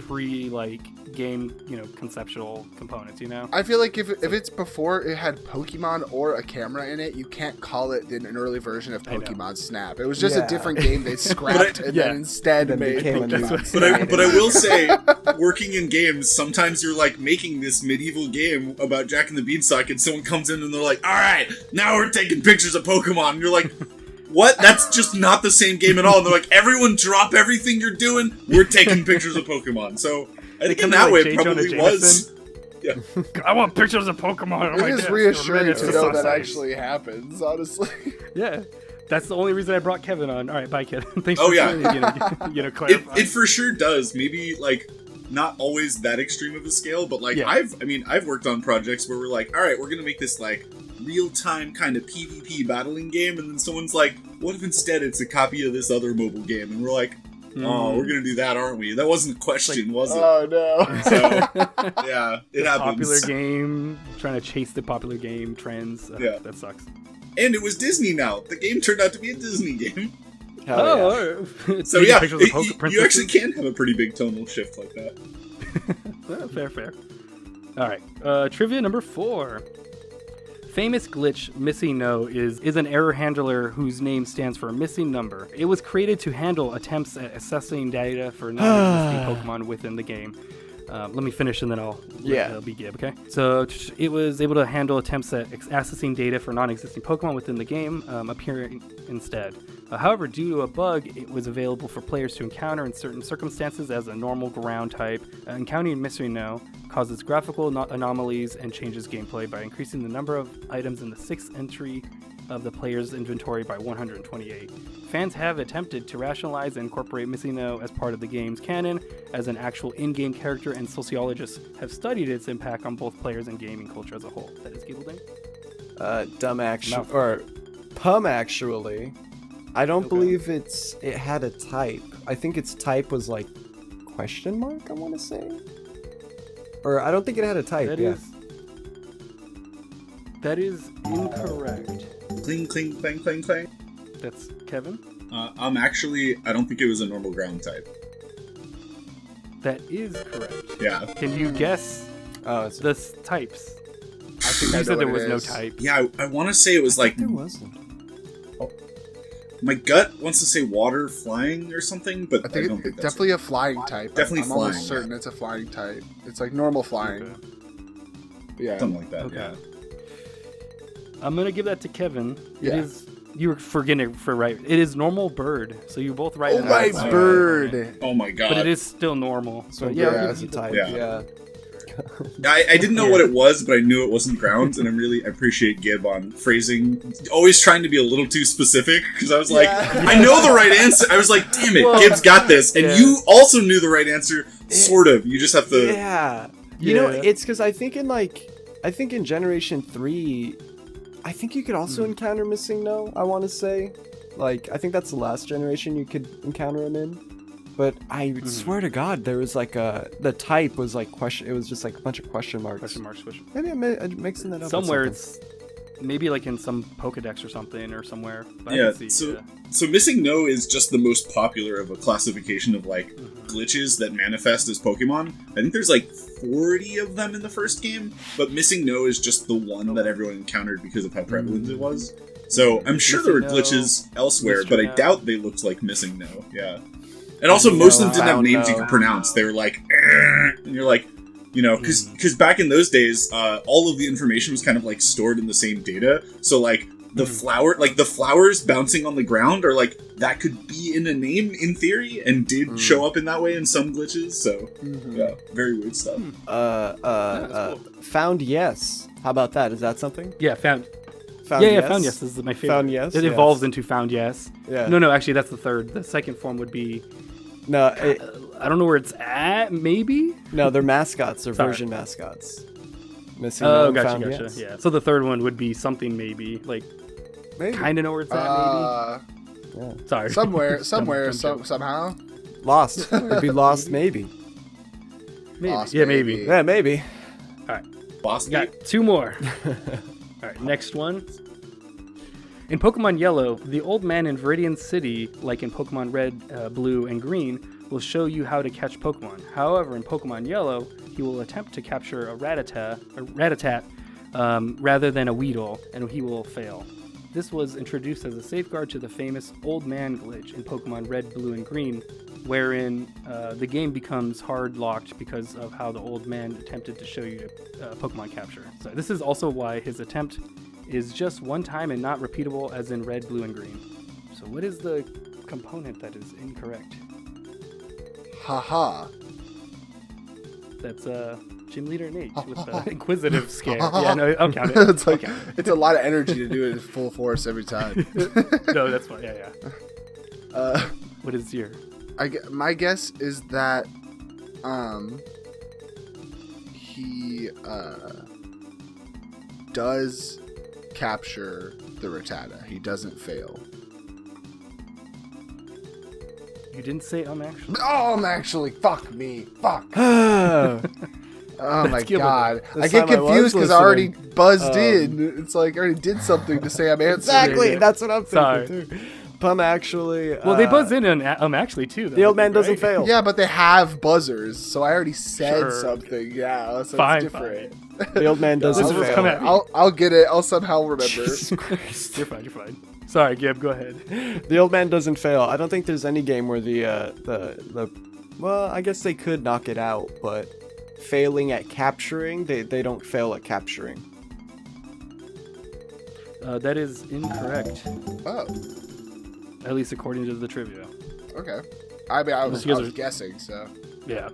like game, conceptual components. I feel like if it's before it had Pokemon or a camera in it, you can't call it an early version of Pokemon Snap. It was just a different game they scrapped and then instead made became a new Pokemon one. Snap. But I will say, working in games, sometimes you're like making this medieval game about Jack and the Beanstalk, and someone comes in and they're like, "All right, now we're taking pictures of Pokemon." And you're like, "What? That's just not the same game at all." And they're like, "Everyone, drop everything you're doing. We're taking pictures of Pokemon." So I think in that way, it probably was. Yeah. I want pictures of Pokemon. It is reassuring to know that actually happens, honestly. Yeah. That's the only reason I brought Kevin on. All right, bye, Kevin. Thanks Oh, for yeah. clarifying. It for sure does. Maybe like not always that extreme of a scale, but like I've worked on projects where we're like, all right, we're gonna make this like real-time kind of PvP battling game, and then someone's like, what if instead it's a copy of this other mobile game? And we're like, oh, we're gonna do that, aren't we? That wasn't a question, was it? Oh no. So yeah, it happens. Popular game, trying to chase the popular game trends. Yeah. That sucks. And it was Disney now. The game turned out to be a Disney game. Hell yeah. So yeah, you actually can have a pretty big tonal shift like that. Fair. All right, trivia number 4. Famous glitch Missing No is an error handler whose name stands for missing number. It was created to handle attempts at accessing data for non-existing Pokemon within the game. Let me finish and then I'll be Gib, okay? So it was able to handle attempts at accessing data for non-existing Pokemon within the game, appearing instead. However, due to a bug, it was available for players to encounter in certain circumstances as a normal ground type. Encountering Missing No causes graphical anomalies and changes gameplay by increasing the number of items in the 6th entry of the player's inventory by 128. Fans have attempted to rationalize and incorporate Missing No as part of the game's canon as an actual in-game character, and sociologists have studied its impact on both players and gaming culture as a whole. That is Gibbledang? Pum actually. I don't believe it had a type. I think its type was like question mark, I want to say. Or I don't think it had a type. That is incorrect. Cling, cling, clang, clang, clang. That's Kevin? I don't think it was a normal ground type. That is correct. Yeah. Can you guess the types? I think You said there was no type. Yeah, I want to say it was like... There wasn't. My gut wants to say water, flying, or something, but I think don't think it's that's definitely a flying type. Definitely I'm flying, almost certain it's a flying type. It's like normal flying. Okay. Yeah. something like that. Okay. Yeah. I'm going to give that to Kevin. Yeah. It is... You were forgetting it for right. It is normal bird. So you both right. Oh my bird! Oh my god. But it is still normal. So But yeah, I'll as a give you the- type. Yeah. Yeah. god. I didn't know what it was, but I knew it wasn't ground, and I appreciate Gib on phrasing, always trying to be a little too specific, because I was like, I know the right answer. I was like, damn it, Gib's got this, and you also knew the right answer, sort of. You just have to... Yeah. You know, it's because I think in Generation 3, I think you could also encounter Missing No, I want to say. Like, I think that's the last generation you could encounter him in. But I swear to God, there was like the type was like question. It was just like a bunch of question marks. Question. Maybe I'm mixing that up. Somewhere with something. it's maybe like in some Pokedex or something or somewhere. But Yeah, I can see, so Missing No is just the most popular of a classification of like glitches that manifest as Pokemon. I think there's like 40 of them in the first game, but Missing No is just the one that everyone encountered because of how prevalent it was. So I'm sure there were glitches elsewhere, but I doubt they looked like Missing No. Yeah. And also, most of them didn't have names you could pronounce. They were like, and you're like, you know, because back in those days, all of the information was kind of like stored in the same data. So like the flowers bouncing on the ground, or like that could be in a name in theory, and did show up in that way in some glitches. So yeah, very weird stuff. Cool. Found yes. How about that? Is that something? Yeah, found yes? Found yes is my favorite. Found yes. It evolves into found yes. Yeah. No, actually that's the third. The second form would be No, I don't know where it's at. Maybe. no, they're mascots. They're version mascots. Missing. Oh, No, gotcha. Found Yes. Yeah. So the third one would be something maybe like Maybe. kind of know where it's at. Maybe. Yeah. Sorry. Somewhere, Dumb joke. somehow. Lost. It'd be lost. Maybe. Maybe. Lost, Yeah, maybe. maybe. Yeah, maybe. All right. Boss Got 2 more. All right, next one. In Pokemon Yellow, the old man in Viridian City, like in Pokemon Red, Blue, and Green, will show you how to catch Pokemon. However, in Pokemon Yellow, he will attempt to capture a Rattata rather than a Weedle, and he will fail. This was introduced as a safeguard to the famous Old Man glitch in Pokemon Red, Blue, and Green, wherein the game becomes hard-locked because of how the old man attempted to show you Pokemon capture. So this is also why his attempt is just one time and not repeatable as in Red, Blue, and Green. So what is the component that is incorrect? Haha. That's GymleaderNate with the inquisitive scare. Yeah, no, I'll count it. It's like I'll count it's a lot of energy to do it in full force every time. it. No, that's fine. Yeah. What is your... My guess is that he does capture the Rattata. He doesn't fail. You didn't say actually. Oh, I'm actually. Fuck me. Fuck. Oh, Oh my Gibble. god. This I get time I was confused because I already listening. buzzed in. It's like I already did something to say I'm answering. exactly. That's what I'm Sorry. thinking too. Pum actually. Well, they buzz in on actually too. Though, The old man right? doesn't fail. Yeah, but they have buzzers, so I already said Sure. something. Yeah, so Fine, it's different. The old man doesn't This was fail. coming at me. I'll get it. I'll somehow remember. You're fine. You're fine. Sorry, Gib. Go ahead. The old man doesn't fail. I don't think there's any game where the well, I guess they could knock it out, but failing at capturing, they don't fail at capturing. That is incorrect, Oh, at least according to the trivia. okay. I mean, I was You guys are- guessing, so. Yeah.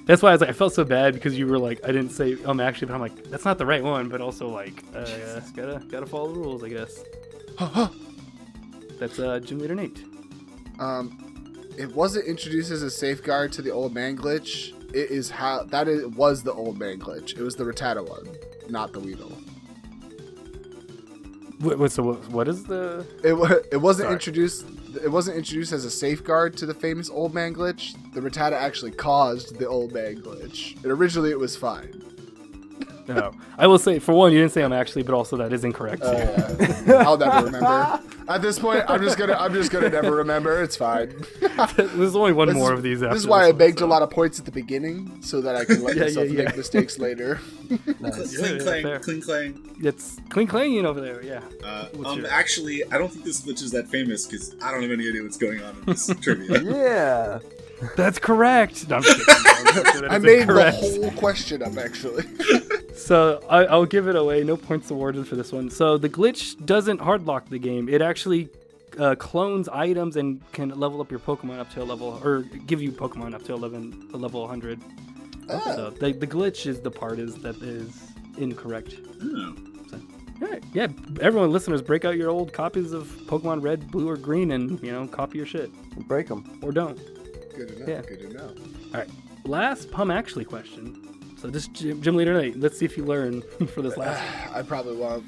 That's why I was like, I felt so bad because you were like, I didn't say actually, but I'm like, that's not the right one. But also like, gotta follow the rules, I guess. That's GymleaderNate. It wasn't introduced as a safeguard to the old man glitch. It is how was the old man glitch. It was the Rattata one, not the Weedle. What is the? It wasn't Sorry. introduced. It wasn't introduced as a safeguard to the famous old man glitch. The Rattata actually caused the old man glitch, and originally it was fine. No, I will say for one, you didn't say actually, but also that is incorrect. I'll never remember. At this point, I'm just gonna never remember. It's fine. There's only one This more is- of these. This After is why I one, begged so. a lot of points at the beginning, so that I can let Yeah, myself yeah. make mistakes later. Nice. Cling Yeah, clang, fair. cling clang. It's clanging over there. Yeah. What's your- Actually, I don't think this glitch is that famous because I don't have any idea what's going on in this trivia. Yeah. That's correct. No, I'm just kidding. That I is made incorrect. the whole question up, actually. So I'll give it away. No points awarded for this one. So the glitch doesn't hardlock the game. It actually clones items and can level up your Pokemon up to a level, or give you Pokemon up to level 100. So the glitch is the part that is incorrect. Oh. So, all right. Yeah, everyone, listeners, break out your old copies of Pokemon Red, Blue, or Green and, copy your shit. Break them. Or don't. Good to know. Yeah. Good to know. All right. Last Pum Actually question. So just Gym Leader Nate, let's see if you learn for this last one. I probably won't.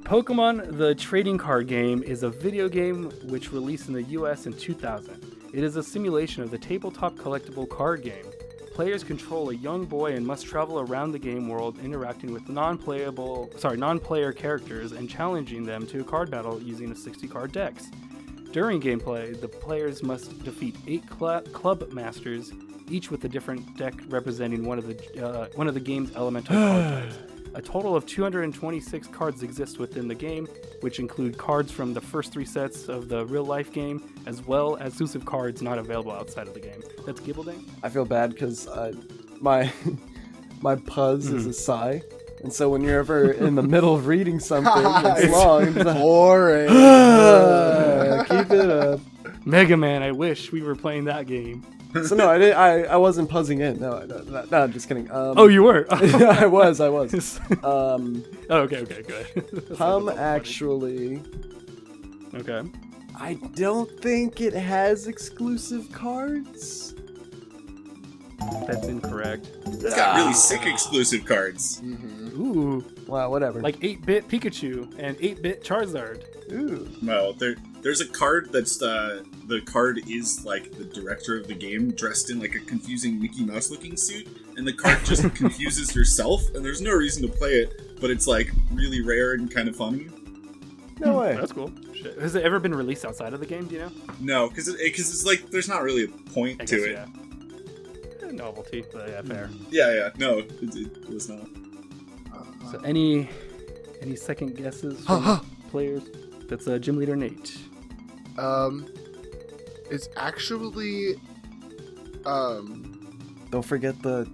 Pokemon the Trading Card Game is a video game which released in the US in 2000. It is a simulation of the tabletop collectible card game. Players control a young boy and must travel around the game world interacting with non-player characters and challenging them to a card battle using a 60-card decks. During gameplay, the players must defeat 8 club masters, each with a different deck representing one of the game's elemental card types. A total of 226 cards exist within the game, which include cards from the first 3 sets of the real-life game, as well as exclusive cards not available outside of the game. That's Gibbledang? I feel bad because my puzz is a sigh. And so when you're ever in the middle of reading something that's long, it's like, Boring. keep it up. Mega Man, I wish we were playing that game. So no, I wasn't puzzing in. No, I'm just kidding. Oh, you were? I was. Okay, good. Pum actually, Okay. I don't think it has exclusive cards. That's incorrect. It's got really sick exclusive cards. Ooh, Wow, whatever. like 8-bit Pikachu and 8-bit Charizard. Ooh. Well, there's a card that's the card is like the director of the game dressed in like a confusing Mickey Mouse looking suit, and the card just confuses herself, and there's no reason to play it, but it's like really rare and kind of funny. No way. That's cool. Shit. Has it ever been released outside of the game? Do you know? No, because it's like there's not really a point I to guess, it. yeah. Novelty, but yeah, fair. Yeah, no, it was not. So any second guesses from players? That's Gym Leader Nate. It's actually Don't forget to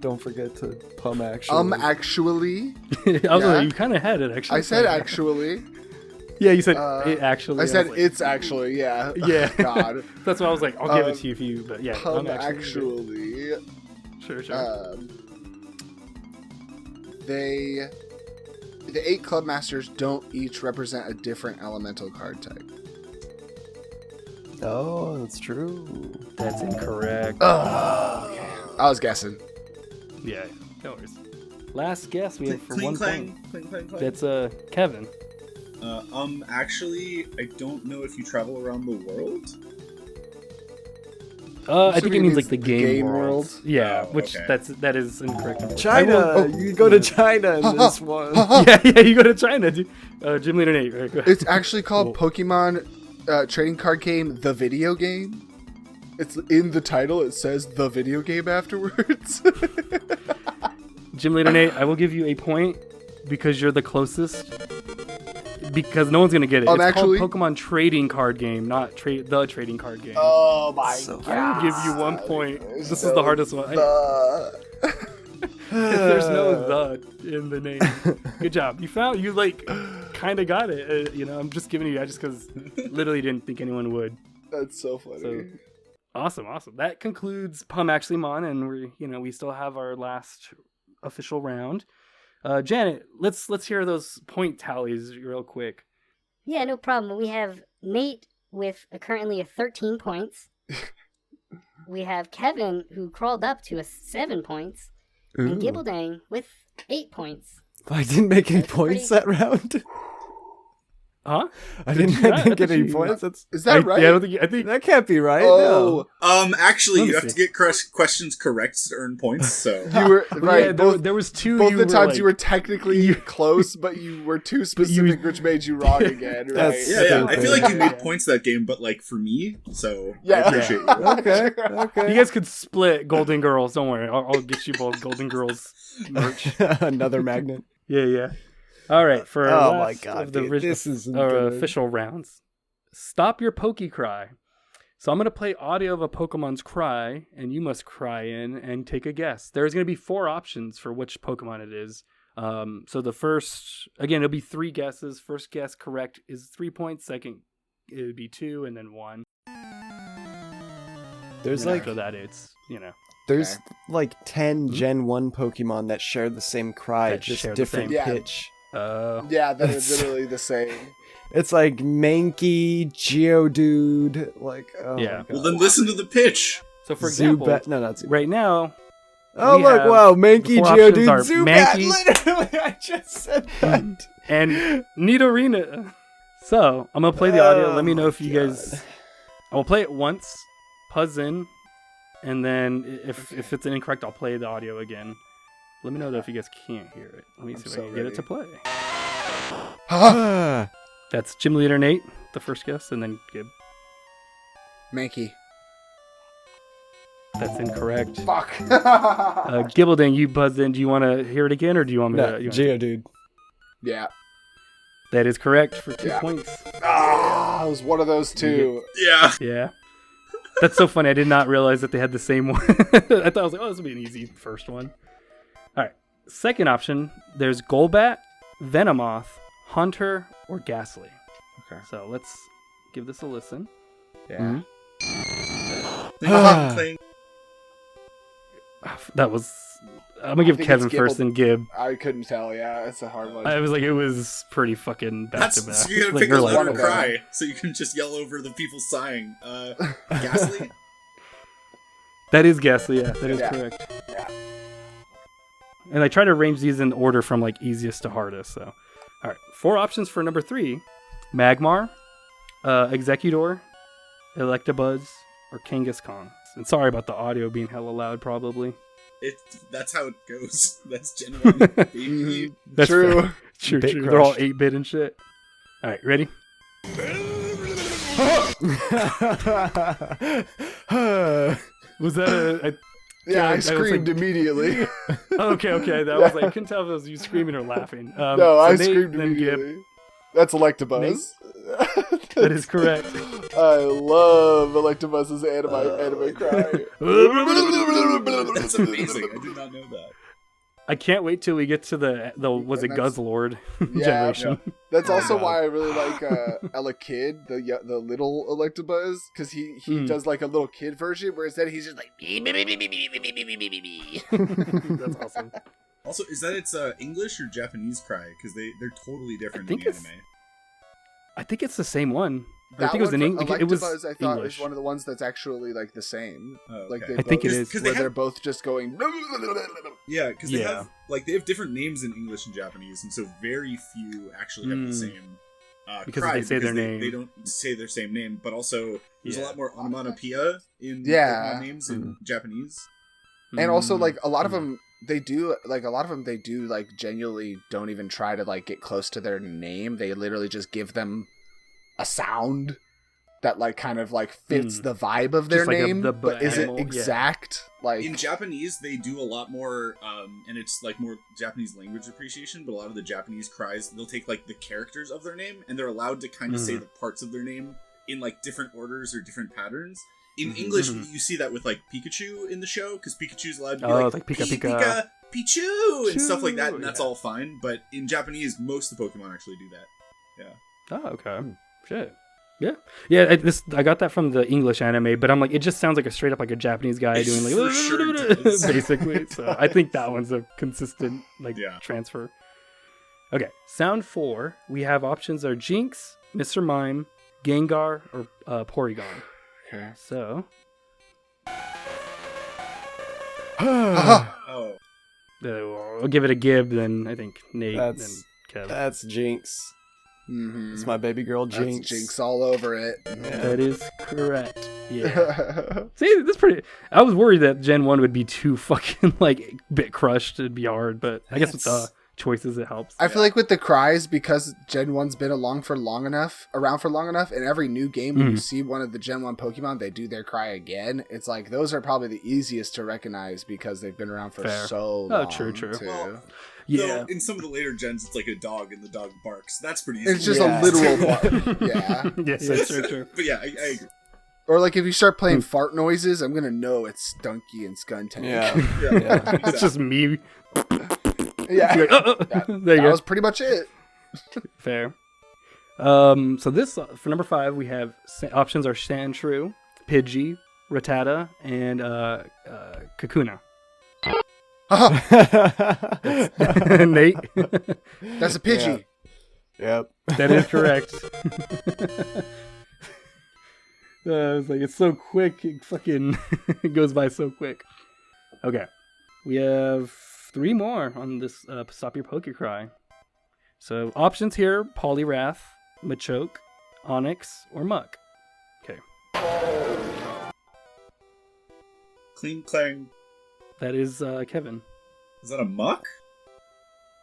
Pum actually. actually. You kind of had it actually. I said actually. Yeah, you said it actually. I said was like, it's actually, yeah. Yeah. God. That's why I was like, I'll give it to you if you. But yeah, Pum I'm actually. Sure. The 8 club masters don't each represent a different elemental card type. Oh, that's true. That's incorrect. Okay. I was guessing. Yeah, no worries. Last guess we have for Cling, 1 clang, point. cling, clang, clang. That's Kevin. Actually, I don't know if you travel around the world. I think it means like the game world. world. Yeah, Oh, which okay. that is incorrect. China. You go to China in this one. yeah, you go to China, dude. Gym Leader Nate. Right, go ahead. It's actually called Pokemon Trading Card Game, the video game. It's in the title. It says the video game afterwards. Gym Leader Nate, I will give you a point because you're the closest. Because no one's gonna get it. It's actually called Pokemon Trading Card Game, not the Trading Card Game. Oh my So god! I will give you 1 point. This is the hardest one. The... There's no the in the name. Good job. You like kind of got it. I'm just giving you that just because literally didn't think anyone would. That's so funny. So awesome. That concludes Pum Actually Mon, and we still have our last official round. Janet, let's hear those point tallies real quick. Yeah, no problem. We have Nate with currently 13 points. We have Kevin, who crawled up to 7 points. And Gibbledang with 8 points. I didn't make any points that round. Huh? I didn't get any points. Is that right? Yeah, I think That can't be right. Oh, Actually, Let me you have to see. get questions correct to earn points. So you were right. Yeah, both there was two. both you the were times like, you were technically close, but you were too specific, which made you wrong again. Right? That's- yeah. I feel like you made Yeah. points that game, but like for me, so Yeah. I appreciate you. Okay. You guys could split Golden Girls. Don't worry, I'll get you both Golden Girls merch. Another magnet. Yeah. All right, for our Oh my last God, of the dude, this isn't our good. official rounds. Stop your Poke Cry. So I'm going to play audio of a Pokemon's cry, and you must cry in and take a guess. There's going to be 4 options for which Pokemon it is. So the first, again, it'll be 3 guesses. First guess correct is 3 points. Second, it would be 2, and then 1. There's And like after that, it's There's like 10 Gen 1 Pokemon that share the same cry, That just share the different same- Yeah. pitch. Yeah, that is literally the same. It's like Mankey, Geodude, like, oh Yeah. my God. Well, then listen to the pitch. So for example, No, not Zubat. right now, Oh, we look, have wow, the Mankey, four options Geodude, are Zubat, Mankey- literally, I just said that. and Nidorina. So I'm gonna play the audio. Let me know Oh if you my guys. I will play it once, puzz in, and then if it's incorrect, I'll play the audio again. Let me know though if you guys can't hear it. Let me see if I so can get it to ready. play. Ah. That's GymleaderNate, the first guess, and then Gib. Mankey. That's incorrect. Fuck. Gibbledang, you buzzed in. Do you want to hear it again, or do you want me No, to? Geodude. Yeah. That is correct for 2 Yeah. points. Ah, it was one of those two. Yeah. Yeah. That's so funny. I did not realize that they had the same one. I thought I was like, oh, this will be an easy first one. All right. Second option, there's Golbat, Venomoth, Hunter, or Ghastly. Okay. So let's give this a listen. Yeah. Clang. That was... I'm going to give think Kevin it's first and Gib. I couldn't tell. Yeah, it's a hard one. I was like, it was pretty fucking back to back. So you gotta Like, pick a you're like, louder one of them. cry, so you can just yell over the people sighing. Ghastly? That is Ghastly, yeah. That is Yeah. correct. Yeah. And I try to arrange these in order from like easiest to hardest. So, all right, 4 options for number 3: Magmar, Executor, Electabuzz, or Kangaskhan. And sorry about the audio being hella loud, probably. That's how it goes. That's Gen 1, baby. That's True. fair. True, Bit true. They're all crushed. 8-bit and shit. All right, ready? Was that a Yeah, I I was screamed like- immediately. okay? That was like, I couldn't tell if it was you screaming or laughing. No, so I Nate, screamed then Gib. immediately. That's Electabuzz. That is correct. I love Electabuzz's anime cry. That's amazing. I did not know that. I can't wait till we get to the was it And that's- Guzzlord Yeah, generation. That's also God. why I really like Ella Kid, the little Electabuzz, because he does like a little kid version where instead he's just like. That's awesome. Also, is that it's English or Japanese cry? Because they're totally different in think the it's- anime. I think it's the same one. I That think it was one in for English. It was Electabuzz, I thought, English. is one of the ones that's actually like the same. Oh, Like okay. they I think both, it is. Because where they they're have, both just going. yeah, because they Yeah. have different names in English and Japanese, and so very few actually have the same. Because cry they say their name. They don't say their same name, but also there's a Yeah. lot more onomatopoeia in Yeah. Pokemon names in Japanese. And also, like a Mm-hmm. lot of them, they do like genuinely don't even try to like get close to their name. They literally just give them a sound that like kind of like fits the vibe of their Just like name, the but animal, isn't yeah. exact. Like In Japanese, they do a lot more, and it's like more Japanese language appreciation. But a lot of the Japanese cries, they'll take like the characters of their name, and they're allowed to kind of say the parts of their name in like different orders or different patterns. In English, you see that with like Pikachu in the show, because Pikachu's allowed to be it's like Pika Pika, Pika. Pika, Pichu, and stuff like that, and Pichu, that's yeah. all fine. But in Japanese, most of the Pokemon actually do that. Yeah. Oh, okay. Shit. Yeah. I got that from the English anime, but I'm like, it just sounds like a straight up like a Japanese guy It doing for like sure does. basically. So I think that one's a consistent like Yeah. transfer. Okay, sound 4. We have options are Jinx, Mr. Mime, Gengar, or Porygon. okay. So Oh. I'll give it a Gib, then I think Nate, That's- then Kev. That's Jinx. Mm-hmm. It's my baby girl Jinx. That's Jinx all over it. That is correct. Yeah. See, that's pretty. I was worried that Gen 1 would be too fucking like bit crushed. It'd be hard, but I guess with the choices it helps. I feel like with the cries, because Gen 1's been around for long enough, and every new game when you see one of the Gen 1 Pokemon, they do their cry again. It's like those are probably the easiest to recognize because they've been around for Fair. so Oh, long. true. Too. Well, Yeah. Though in some of the later gens, it's like a dog and the dog barks. That's pretty easy. It's just Yeah. a literal bark. Yeah. Yes, that's true. But yeah, I agree. Or like if you start playing fart noises, I'm gonna know it's Stunky and Skuntank. Yeah. Yeah. Yeah. It's just me. Yeah. You're like, That there you go. was pretty much it. Fair. So this for number 5, we have options are Sandshrew, Pidgey, Rattata, and Kakuna. Nate? That's a Pidgey. Yep. That is correct. I was like, it's so quick. It fucking it goes by so quick. Okay. We have 3 more on this Stop Your Poke Cry. So options here: Poliwrath, Machoke, Onyx, or Muck. Okay. Cling clang. That is Kevin. Is that a muck?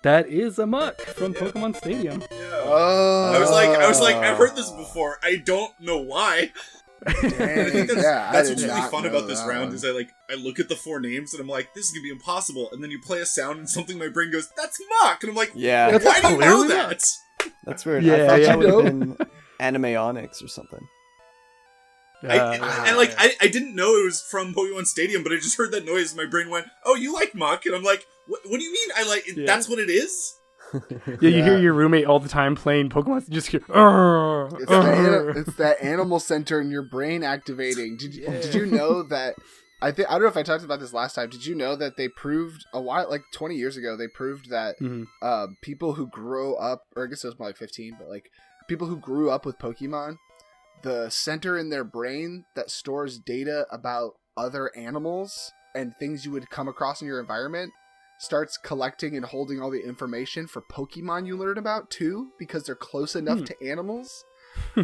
That is a Muck from Pokemon Stadium. Yeah. Oh. I was like, I've heard this before. I don't know why. I think that's what's really fun about this round is I look at the 4 names and I'm like, this is gonna be impossible. And then you play a sound and something in my brain goes, that's Muck, and I'm like, Yeah. why do you know that? That's weird. Yeah, I thought yeah. that would have been Anime Onyx or something. I didn't know it was from Pokemon Stadium, but I just heard that noise and my brain went, oh, you like Muck? And I'm like, what do you mean I like it? Yeah. That's what it is? Yeah, you hear your roommate all the time playing Pokemon. You just hear, It's that animal center in your brain activating. Did you know that? I don't know if I talked about this last time. Did you know that they proved like 20 years ago, they proved that people who grow up, or I guess it was more like 15, but like people who grew up with Pokemon, the center in their brain that stores data about other animals and things you would come across in your environment starts collecting and holding all the information for Pokemon you learn about too, because they're close enough to animals.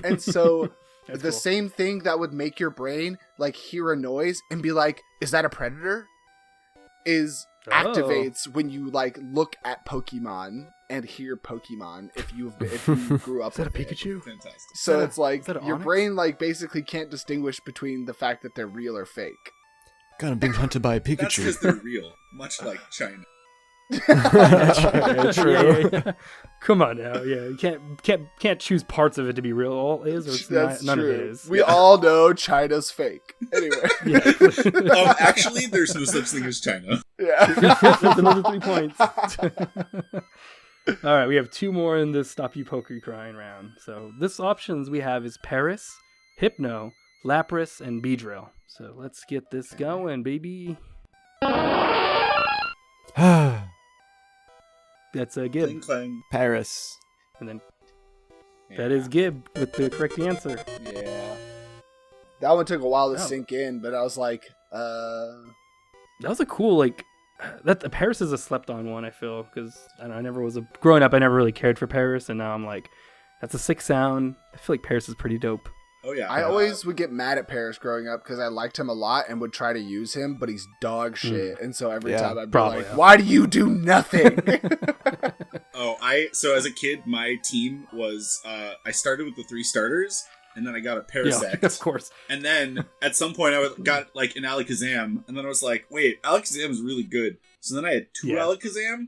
And so the cool. same thing that would make your brain like hear a noise and be like, is that a predator? Activates when you like look at Pokemon and hear Pokemon if you grew up Is that a with it. Pikachu? Fantastic. So it's like is that a your Onix? brain like basically can't distinguish between the fact that they're real or fake. Got being hunted by a That's Pikachu. because they're real, much like China. True. Yeah. Come on now, yeah. You can't choose parts of it to be real. All is, or it's That's none true. of it is. We all know China's fake. Anyway. Yeah. Actually, there's no such thing as China. Yeah. That's another 3 points. All right, we have 2 more in this Stop You Poke Crying round. So this options we have is Paris, Hypno, Lapras, and Beedrill. So let's get this going, baby. That's a Cling Gib, clang. Paris. and then that is Gib with the correct answer. Yeah. That one took a while to Oh. sink in, but I was like, That was a cool that Paris is a slept-on one. I feel because I never was growing up. I never really cared for Paris, and now I'm like, that's a sick sound. I feel like Paris is pretty dope. Oh yeah. I always would get mad at Paris growing up because I liked him a lot and would try to use him, but he's dog shit. And so every time I'd be probably, like, yeah. why do you do nothing? So as a kid, my team was I started with the 3 starters, and then I got a Parasect. Yeah, of course. And then at some point I got like an Alakazam, and then I was like, wait, Alakazam is really good. So then I had 2 Alakazam,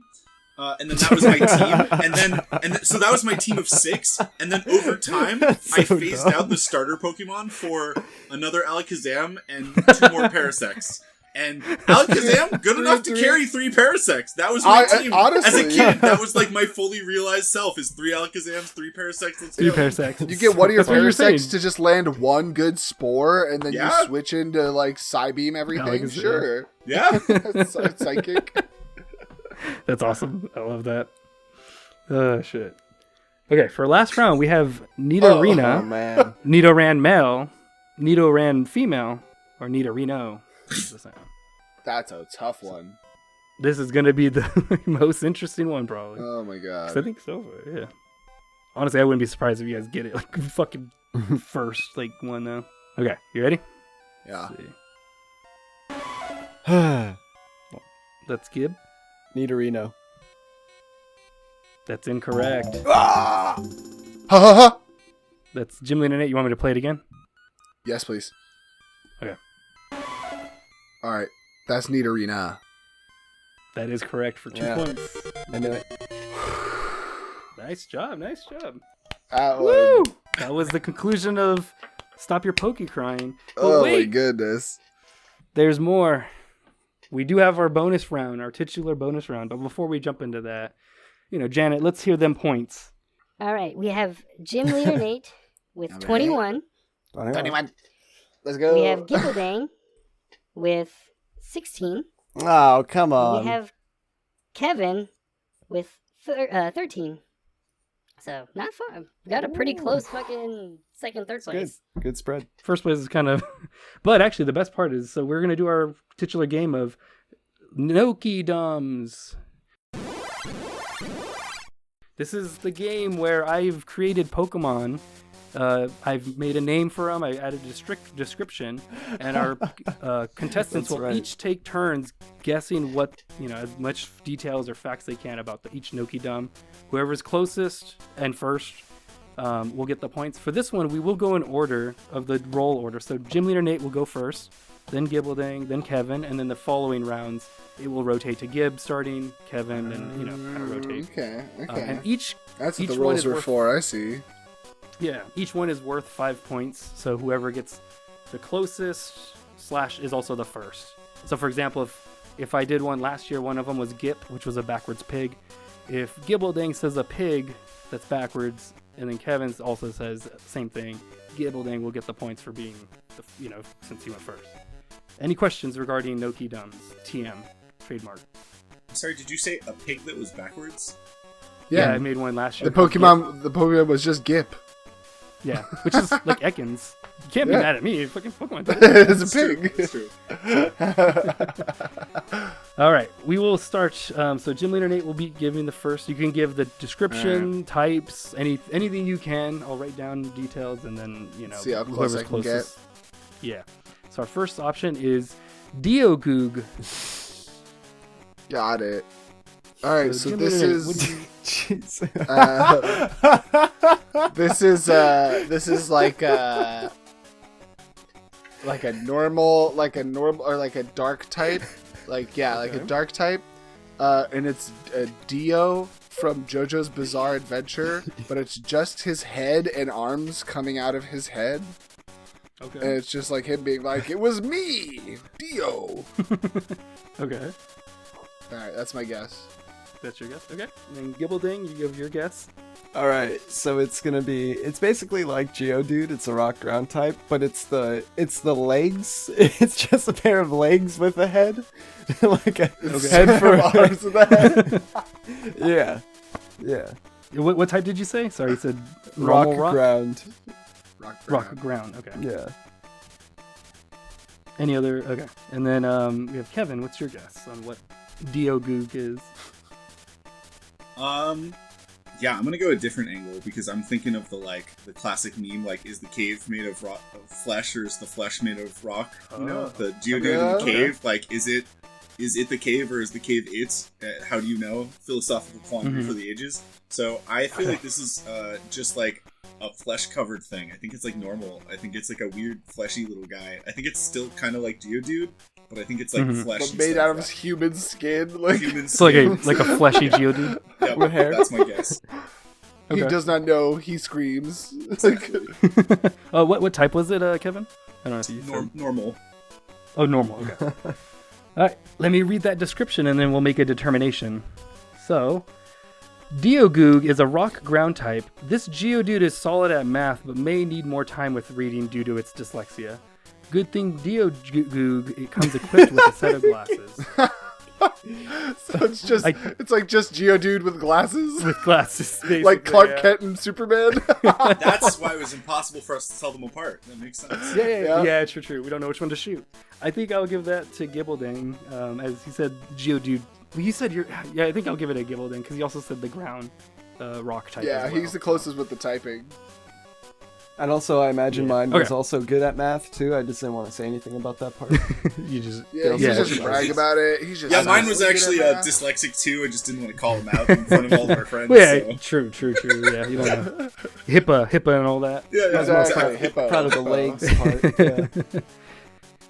and then that was my team. And then so that was my team of 6. And then over time, I phased out the starter Pokemon for another Alakazam and 2 more Parasects. And Alakazam, good enough to carry 3 Parasects. That was my team. honestly, as a kid, that was like my fully realized self: is 3 Alakazams, 3 Parasects. Let's 3 go. Parasects. you get one of your That's what you're saying. Parasects to just land one good spore, and then Yeah. you switch into like Psybeam everything. Alakazam. Sure. Yeah. That's psychic. That's awesome. I love that. Shit. Okay, for last round, we have Nidorina, Oh man. Nidoran male, Nidoran female, or Nidorino. That's a tough one. This is going to be the most interesting one, probably. Oh my 'Cause I god. think so, yeah. Honestly, I wouldn't be surprised if you guys get it like fucking first one, though. Okay, you ready? Yeah. Let's see. That's Gib. Nidorino. That's incorrect. Ha ha ha! That's GymleaderNate. You want me to play it again? Yes, please. Okay. Alright. That's Nidorina. That is correct for 2 Yeah. points. I knew it. Nice job, nice job. That Woo! one. That was the conclusion of Stop Your Poke Crying. But Oh my wait, goodness. there's more. We do have our bonus round, our titular bonus round. But before we jump into that, Janet, let's hear them points. All right, we have GymleaderNate with 21. 21. Let's go. We have Gibbledang with 16. Oh, come on. We have Kevin with 13. So, not far. We got a pretty close fucking second, third place. Good spread. First place is kind of, but actually the best part is, so we're gonna do our titular game of Noki Doms. This is the game where I've created Pokemon. I've made a name for them. I added a strict description, and our contestants will each take turns guessing what, as much details or facts they can about each Noki Dom. Whoever's closest and first will get the points. For this one, we will go in order of the roll order. So GymleaderNate will go first, then Gibbledang, then Kevin, and then the following rounds it will rotate to Gib starting, Kevin, and kind of rotate. Okay. And That's what each the one rolls is were worth- for. I see. Yeah, each one is worth 5 points. So whoever gets the closest / is also the first. So for example, if I did one last year, one of them was Gip, which was a backwards pig. If Gibbledang says a pig that's backwards, and then Kevin's also says same thing, Gibbledang will get the points for being since he went first. Any questions regarding Noki Doms? TM trademark. Sorry, did you say a pig that was backwards? Yeah, I made one last year. The Pokemon was just Gip. Yeah, which is like Ekans. You can't be mad at me. Fucking Pokemon. It's a pig. It's true. All right, we will start. So GymleaderNate will be giving the first. You can give the description, types, anything you can. I'll write down details, and then see how close whoever's I can closest. Yeah. So our first option is Geogoog. Got it. All right, so this GymleaderNate, is this is like a normal or like a dark type, a dark type, and it's a Dio from JoJo's Bizarre Adventure, but it's just his head and arms coming out of his head. Okay. And it's just like him being like, "It was me, Dio." Okay. All right, that's my guess. That's your guess. Okay. And then Gibbledang, you give your guess. All right, so it's basically like Geodude. It's a rock ground type, but it's the legs. It's just a pair of legs with a head, like a head for arms with a head. Yeah. What type did you say? Sorry, you said Rock normal ground. Rock ground. Okay. Yeah. Any other? Okay. And then we have Kevin. What's your guess on what Geogoog is? Yeah, I'm gonna go a different angle because I'm thinking of the classic meme, is the cave made of flesh, or is the flesh made of rock? The Geodude in the cave. Is it the cave, or is the cave it? How do you know? Philosophical quandary for the ages. So I feel like this is just like a flesh-covered thing. I think it's like normal. I think it's like a weird fleshy little guy. I think it's still kind of like Geodude, but I think it's like flesh. But made out of his human skin, It's like a fleshy Geodude. Yeah, with hair. That's my guess. He Okay. does not know. He screams. What type was it, Kevin? I don't know if you said. Normal. Oh, normal. Okay. All right. Let me read that description, and then we'll make a determination. So, Geogoog is a rock ground type. This Geodude is solid at math, but may need more time with reading due to its dyslexia. Good thing Geogoog, it comes equipped with a set of glasses. So it's like just Geodude with glasses, With glasses, basically, like Clark yeah. Kent and Superman. That's why it was impossible for us to tell them apart. That makes sense. Yeah, true. We don't know which one to shoot. I think I'll give that to Gibbledang, as he said Geodude. Well, you said I think I'll give it a Gibbledang because he also said the ground rock type. Yeah, as well. he's the closest with the typing. And also, I imagine mine was Okay. also good at math too. I just didn't want to say anything about that part. You just Yeah, he's just brag about it. He's just Mine was good at actually math. dyslexic too. I just didn't want to call him out in front of all of our friends. Well, yeah, so. true. Yeah, you don't know. HIPAA and all that. Yeah, Exactly. Hippo. Proud of the legs part. Yeah.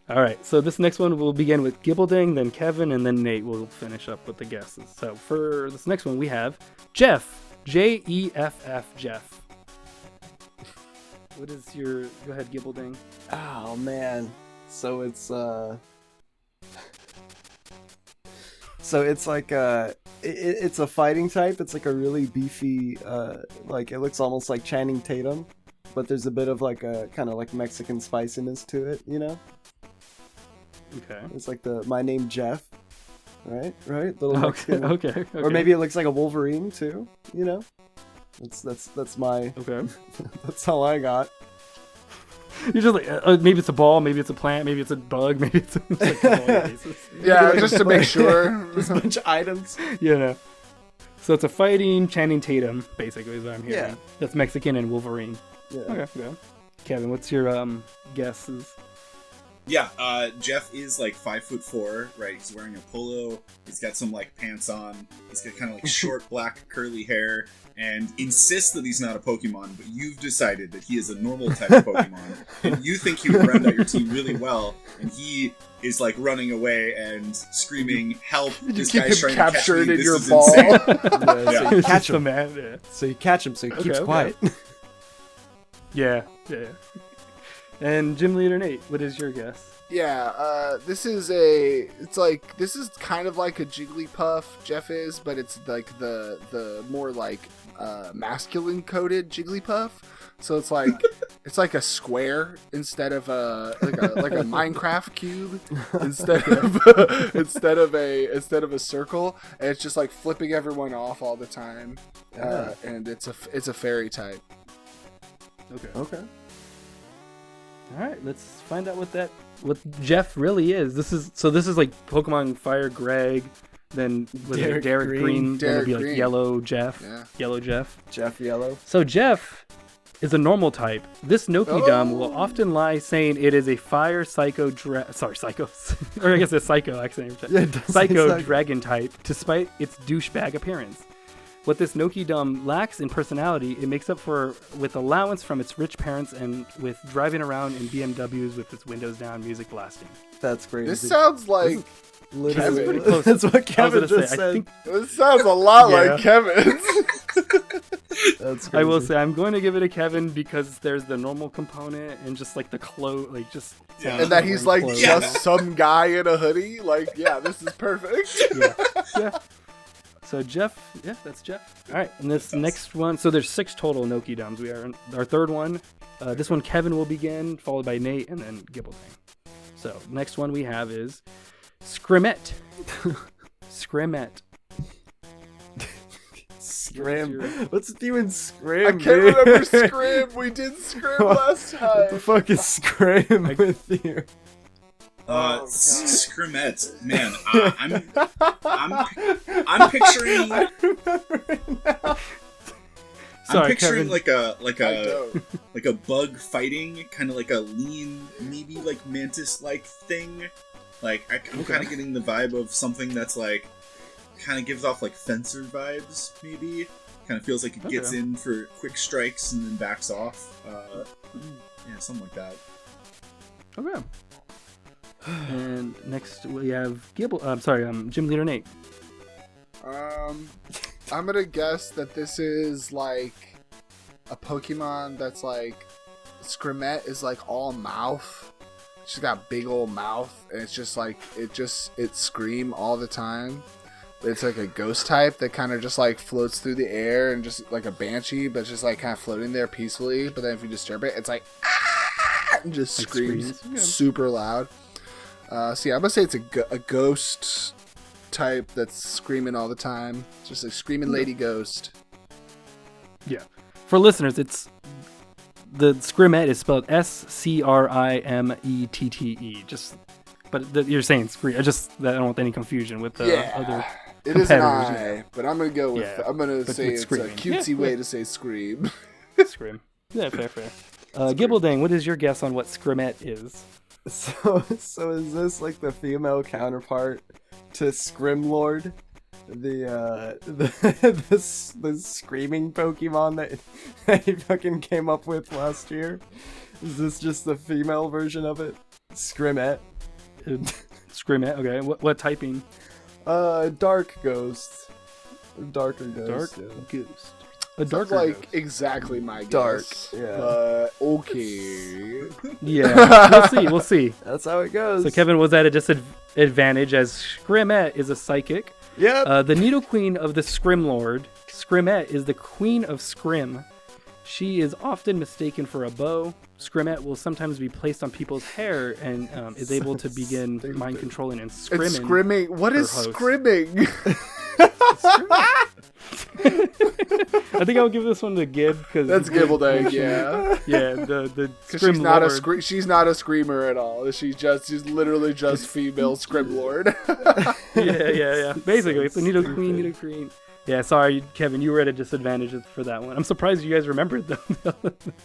All right, so this next one will begin with Gibbledang, then Kevin, and then Nate will finish up with the guesses. So for this next one, we have Jeff. Jeff. Jeff. What is your... Go ahead, Gibbledang. Oh man. So it's like it's a fighting type. It's like a really beefy it looks almost like Channing Tatum. but there's a bit of like a kind of like Mexican spiciness to it, you know? Okay. It's like my name Jeff, right? Little Okay. Mexican. Okay. Or maybe it looks like a Wolverine too, you know? That's my Okay. that's all I got. You're just like maybe it's a ball, maybe it's a plant, maybe it's a bug, maybe it's like all bases. Yeah, just to make sure. There's a bunch of items. You know. So it's a fighting Channing Tatum, basically, is what I'm hearing. Yeah. That's Mexican and Wolverine. Yeah. Okay. Kevin, what's your guesses? Yeah, Jeff is like 5'4", right? He's wearing a polo. He's got some like pants on. He's got kind of like short black curly hair, and insists that he's not a Pokemon. But you've decided that he is a normal type of Pokemon, and you think he would round out your team really well. And he is like running away and screaming, "Help! This keep guy's him trying to catch captured me. in This your is ball." insane." So you catch the him. man. Yeah. So you catch him, so he keeps Okay. quiet. Yeah. And Gym Leader Nate, what is your guess? Yeah, this is kind of like a Jigglypuff, Jeff is, but it's like the more like masculine coded Jigglypuff. So it's like a square instead of a Minecraft cube instead of a circle, and it's just like flipping everyone off all the time. And it's a fairy type. Okay. All right, let's find out what Jeff really is. This is like Pokemon Fire Greg, then was it Derek Green, then it'd be like Green. Yellow Jeff, Yeah. Yellow Jeff. Jeff Yellow. So Jeff is a normal type. This Nokidum will often lie saying it is a fire psycho psycho, or I guess a psycho actually. Yeah, it does say Psycho psycho. dragon type, despite its douchebag appearance. What this Nokidum lacks in personality, it makes up for with allowance from its rich parents and with driving around in BMWs with its windows down, music blasting. That's crazy. This sounds like literally pretty close. That's what Kevin I was gonna just say, said. I think this sounds a lot Yeah. like Kevin's. That's crazy. I will say I'm going to give it a Kevin because there's the normal component and just like the clothes, like just Yeah. And that he's like clothes. just some guy in a hoodie. Like, yeah, this is perfect. yeah. So Jeff, yeah, that's Jeff. All right, and this next one, so there's 6 total Nokidums. We are in our third one. This one Kevin will begin, followed by Nate, and then Gibbledang. So next one we have is Scrimmet. Scrimmet. Scrim. What's with you and Scrim? I can't dude? remember Scrim. We did Scrim last What the time. fuck is Scrim with you? Scrimmet, man, I'm picturing. I remember it now. Sorry, I'm picturing Kevin. like a bug fighting, kind of like a lean, maybe like mantis-like thing. Like I'm kind of getting the vibe of something that's like kind of gives off like fencer vibes, maybe. Kind of feels like it gets in for quick strikes and then backs off. Yeah, something like that. Okay. And next we have Gym Leader Nate. I'm gonna guess that this is like a Pokemon that's like Scrimmet is like all mouth. She's got a big old mouth, and it's just like it scream all the time. But it's like a ghost type that kind of just like floats through the air and just like a banshee, but it's just like kind of floating there peacefully. But then if you disturb it, it's like and just Like screams screams. Yeah. super loud. So yeah, I'm gonna say it's a ghost type that's screaming all the time. Just a screaming lady ghost. Yeah. For listeners, it's the Scrimmet is spelled Scrimettee. But you're saying scream. I don't want any confusion with the other it is an competitors. I, but I'm gonna go with. Yeah, I'm gonna but say with it's screaming. a cutesy Yeah, way yeah. to say scream. Scream. Yeah, fair. Gibbledang, what is your guess on what Scrimmet is? So is this like the female counterpart to Scrimlord? The screaming Pokemon that he fucking came up with last year? Is this just the female version of it? Scrimmet. Scrimmet, okay. What typing? Dark Ghost. Darker Ghost. Dark yeah. Ghost. A Sounds darker like ghost. exactly my guess. Dark, yeah. Okay. Yeah, we'll see. That's how it goes. So Kevin was at a disadvantage as Scrimmet is a psychic. Yep. The Needle Queen of the Scrimlord, Scrimmet is the Queen of Scrim. She is often mistaken for a bow. Scrimmet will sometimes be placed on people's hair and is able to begin mind controlling and scrimming. It's scrimming. What is host. scrimming? I think I'll give this one to Gib because That's Gibbledang, yeah. Yeah, the She's not Lord. she's not a screamer at all. She's literally just female scrim lord. yeah. Basically, it's a needle queen, needle queen. Yeah, sorry, Kevin, you were at a disadvantage for that one. I'm surprised you guys remembered them.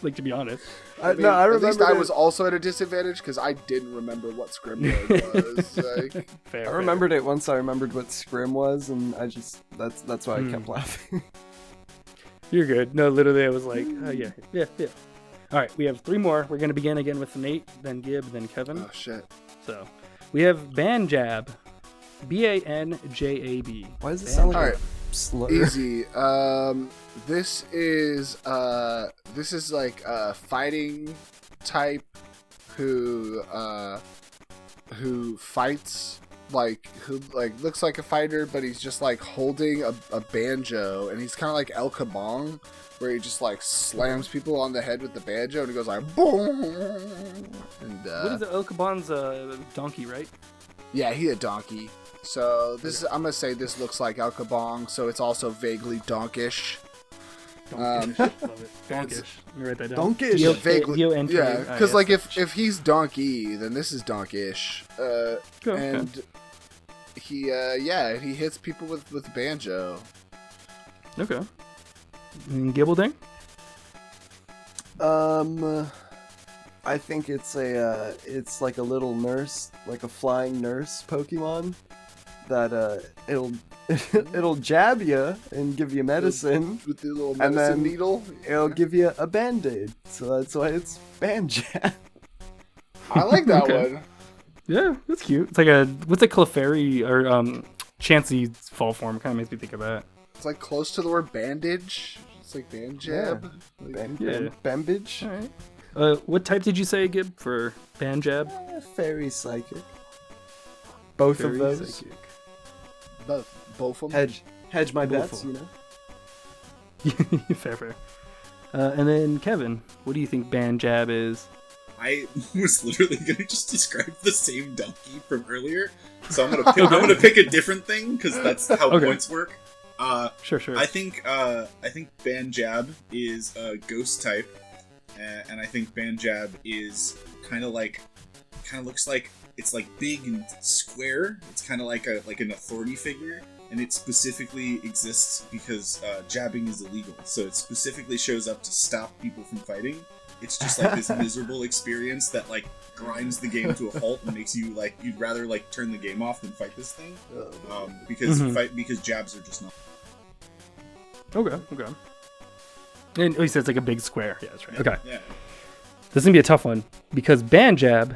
Like, to be honest. I mean, at least I was also at a disadvantage because I didn't remember what scrim lord was. Like, Fair. I remembered it once I remembered what scrim was, and I just that's why I kept laughing. You're good. No, literally, I was like, yeah. All right, we have 3 more. We're going to begin again with Nate, then Gib, then Kevin. oh shit. So, we have Banjab. Banjab. Why does it sound like All right. a slur? Easy. This is like a fighting type who fights who looks like a fighter, but he's just like holding a banjo, and he's kind of like El Kabong, where he just like slams people on the head with the banjo, and he goes like boom. And What is it? Okabon's donkey, right? yeah, he a donkey. So I'm gonna say this looks like El Kabong, so it's also vaguely donkish. Donkish. Love it. Donkish. Let me write that down. Donkish. D-O- Vaguely, D-O-N-K. yeah, Ah, because yes. like if he's donkey, then this is donkish. Cool, And he he hits people with banjo. Okay. And Gibbledang? I think it's it's like a little nurse, like a flying nurse Pokemon that it'll jab you and give you medicine. With the little And medicine then- needle. It'll give you a band-aid, so that's why it's Banjab. I like that Okay. one. Yeah, that's cute. It's like what's a Clefairy or Chansey fall form? Kind of makes me think of that. It's like close to the word bandage. It's like banjab. Like, Yeah. Bambage. All right. What type did you say, Gib, for Banjab? Fairy psychic. Both Fairy of those. psychic. both of them. Hedge my Both bets, of you know. Fair. And then Kevin, what do you think Banjab is? I was literally gonna just describe the same donkey from earlier, so I'm gonna pick a different thing because that's how Okay. points work. Sure. I think Banjab is a ghost type, and I think Banjab is kind of looks like it's like big and square. It's kind of like an authority figure, and it specifically exists because jabbing is illegal. So it specifically shows up to stop people from fighting. It's just like this miserable experience that like grinds the game to a halt and makes you like you'd rather like turn the game off than fight this thing because jabs are just not. Okay. And he said it's like a big square. Yeah, that's right. Okay. Yeah. This is going to be a tough one because Banjab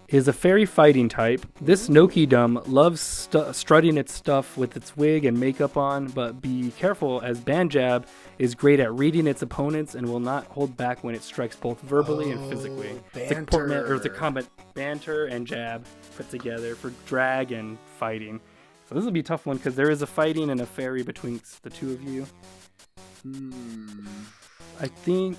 is a fairy fighting type. This Nokidum loves strutting its stuff with its wig and makeup on, but be careful as Banjab is great at reading its opponents and will not hold back when it strikes both verbally and physically. It's a it's a combat banter and jab put together for drag and fighting. So this will be a tough one because there is a fighting and a fairy between the two of you. I think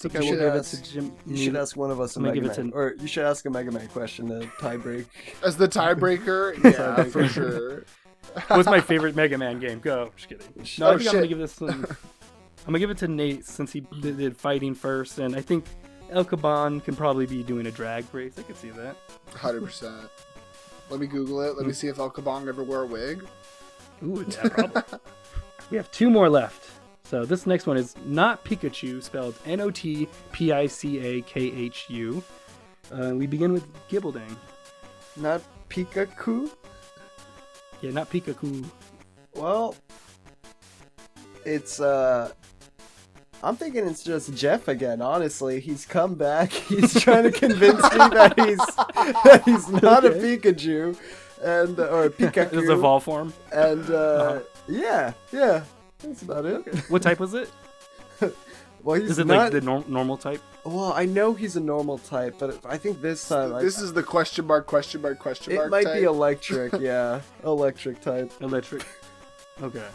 I will give it to Jim. You should ask one of us a I'm gonna Mega give it Man, to- or you should ask a Mega Man question to tie break. As the tiebreaker, yeah, for sure. What's my favorite Mega Man game? Go. Just kidding. No, I think I'm gonna shit. give this one. I'm gonna give it to Nate since he did fighting first, and I think El Caban can probably be doing a drag race. I could see that. 100%. Let me Google it. Let me see if El Kabong ever wore a wig. Ooh, yeah, probably. We have 2 more left. So this next one is not Pikachu, spelled Notpicakhu. We begin with Gibbledang. Not Pikachu? Yeah, not Pikachu. Well, it's I'm thinking it's just Jeff again, honestly. He's come back. He's trying to convince me that he's not a Pikachu and or a Pikachu. It's a Vol form. And yeah. That's about it. What type was it? Well, he's Is it not, like the normal type? Well, I know he's a normal type, but I think this time This is the question mark it might type. be electric, yeah. Electric type. Electric. Okay.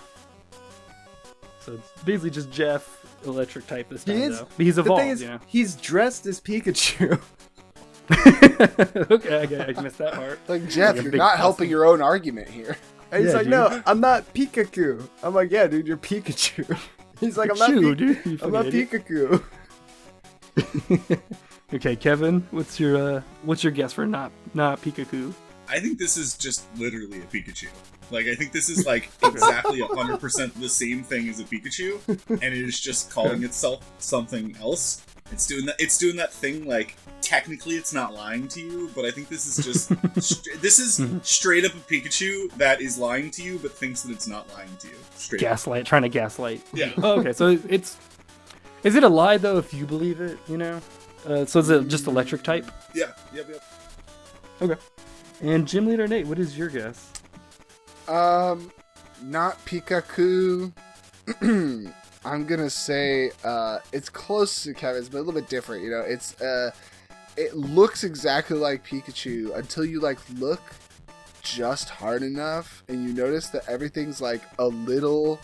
So it's basically just Jeff, electric type this time, He is. though. But he's The evolved, thing is, you know. he's dressed as Pikachu. Okay, I missed that part. Like, Jeff, Like a you're big not costume. helping your own argument here. And he's Yeah, like, dude. no, I'm not Pikachu. I'm like, yeah, dude, you're Pikachu. He's like, I'm not Pikachu, dude, you I'm not fucking idiot. Pikachu. Okay, Kevin, what's your guess for not Pikachu? I think this is just literally a Pikachu. Like, I think this is like exactly 100% the same thing as a Pikachu, and it is just calling itself something else. It's doing that thing, like, technically it's not lying to you, but I think this is just this is straight up a Pikachu that is lying to you but thinks that it's not lying to you. Straight up. Trying to gaslight. Yeah. Oh, okay, so is it a lie though if you believe it, you know? So is it just electric type? Yeah. Yep. Okay. And Gym Leader Nate, what is your guess? Not Pikachu. I'm gonna say it's close to Kevin's, but a little bit different. You know, it looks exactly like Pikachu until you like look just hard enough and you notice that everything's like a little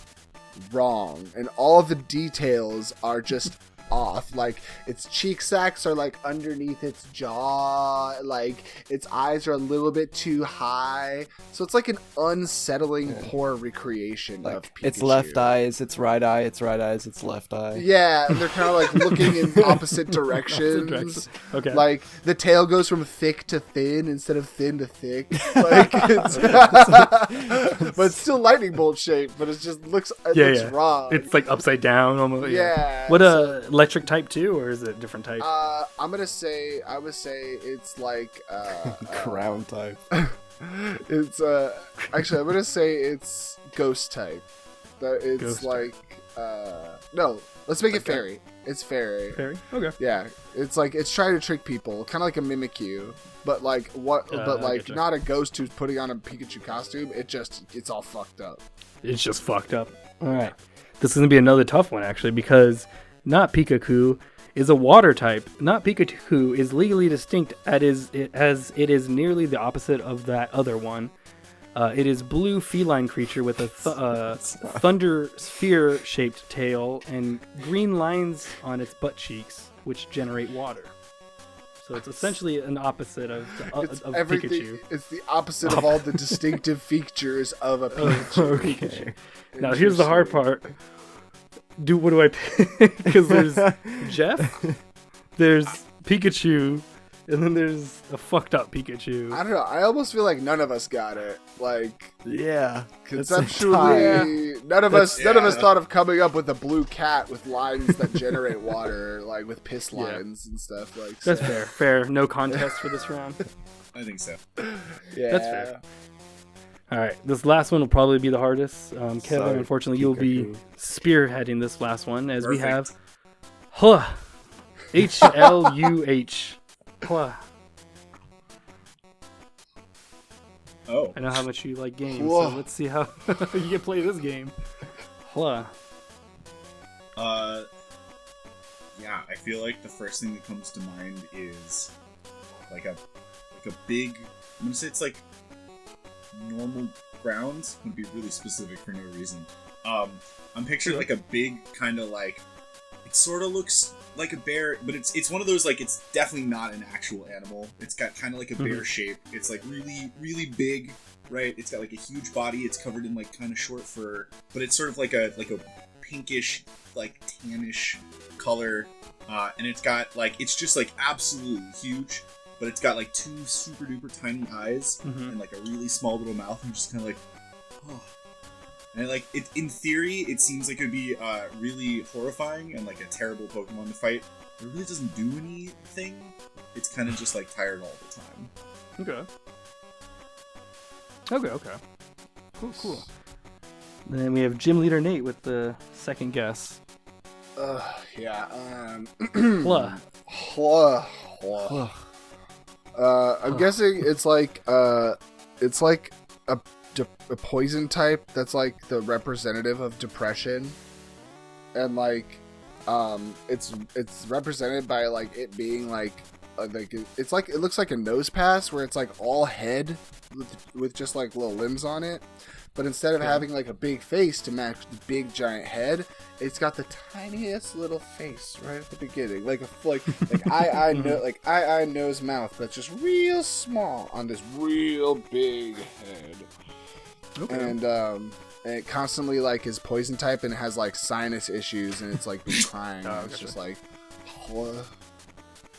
wrong and all of the details are just off. Like its cheek sacs are like underneath its jaw, like its eyes are a little bit too high, so it's like an unsettling poor recreation of Like, Pikachu. it's left eyes, it's right eye, it's right eyes, it's left eye. Yeah, and they're kind of like looking in opposite directions. Okay. Like the tail goes from thick to thin instead of thin to thick. Like it's but it's still lightning bolt shaped, but it just looks looks wrong. It's like upside down almost. Yeah, What so- electric type too, or is it a different type? I would say it's like Crown type. it's actually I'm gonna say it's ghost type. That it's Ghost like no, let's make it fairy. It's fairy. Fairy? Okay. Yeah, it's like it's trying to trick people, kind of like a Mimikyu, but like but like gotcha. not a ghost who's putting on a Pikachu costume. It's all fucked up. It's just fucked up. All right. This is going to be another tough one, actually, because not Pikachu is a water type. Not Pikachu is legally distinct as it is nearly the opposite of that other one. It is blue feline creature with a thunder sphere-shaped tail and green lines on its butt cheeks, which generate water. So it's essentially an opposite of It's of everything. Pikachu. It's the opposite of all the distinctive features of a Pikachu. Okay. Now here's the hard part. What do I pick? Because there's Jeff, there's Pikachu, and then there's a fucked up Pikachu. I don't know. I almost feel like none of us got it. Like Yeah. conceptually, none of us thought of coming up with a blue cat with lines that generate water, like with piss lines and stuff. Like That's so. fair. Fair. No contest for this round. I think so. Yeah, That's fair. All right, this last one will probably be the hardest. Kevin, Sorry, unfortunately, you'll be Pikachu. spearheading this last one as we have Perfect. Hluh. Hluh. Oh. I know how much you like games, Hluh. so let's see how you can play this game. Hluh. Yeah, I feel like the first thing that comes to mind is like a big. I'm gonna say it's like normal grounds. I'm gonna be really specific for no reason. I'm picturing like a big kind of like. It sort of looks like a bear, but it's one of those like it's definitely not an actual animal. It's got kind of like a bear shape. It's like really really big, right? It's got like a huge body. It's covered in like kind of short fur, but it's sort of like a pinkish, like tannish color, and it's got like it's just like absolutely huge, but it's got like two super duper tiny eyes and like a really small little mouth, and just kind of like, oh. And like it, in theory, it seems like it would be really horrifying and like a terrible Pokemon to fight. But it really doesn't do anything. It's kind of just like tired all the time. Okay. Cool. Then we have Gym Leader Nate with the second guess. Yeah. Hluh. Hluh. I'm guessing it's like a poison type that's like the representative of depression, and like it's represented by like it being like it's like it looks like a nose pass where it's like all head with just like little limbs on it, but instead of having like a big face to match the big giant head, it's got the tiniest little face right at the beginning, like eye, nose, mouth, but just real small on this real big head. Okay. And it constantly like is poison type and it has like sinus issues and it's like been crying. It's just like, oh,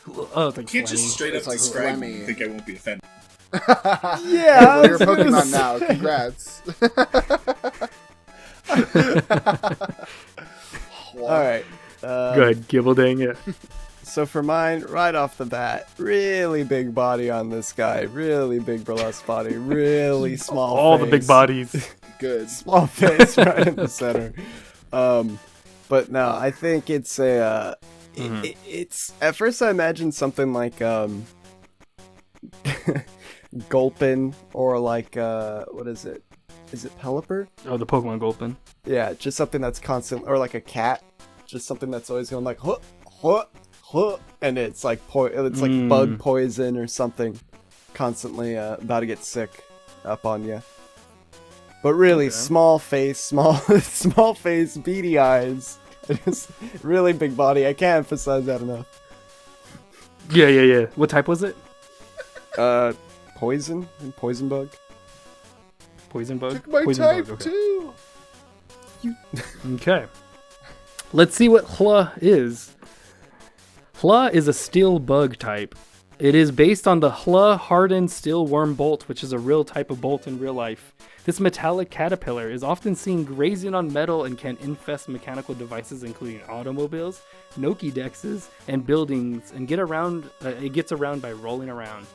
you can't just straight up like describe phlegmy. me. I think I won't be offended. Yeah, well, you're a Pokemon now. Congrats. All right. Good, Gibbledang. Yeah. So for mine, right off the bat, really big body on this guy. Really big burlesque body. Really small All face. the big bodies. Good. Small face right in the center. But no, I think it's a... it's at first I imagined something like Gulpin or like what is it? Is it Pelipper? Oh, the Pokemon Gulpin. Yeah, just something that's constant, or like a cat, just something that's always going like huh, huh, huh, and it's like bug poison or something, constantly about to get sick up on you. But really, small face, beady eyes, just really big body. I can't emphasize that enough. Yeah. What type was it? Poison and poison bug. Poison bug? Took my Poison type bug, okay. too. Okay. Let's see what Hla is. Hla is a steel bug type. It is based on the Hla hardened steel worm bolt, which is a real type of bolt in real life. This metallic caterpillar is often seen grazing on metal and can infest mechanical devices including automobiles, Noki dexes, and buildings, and it gets around by rolling around.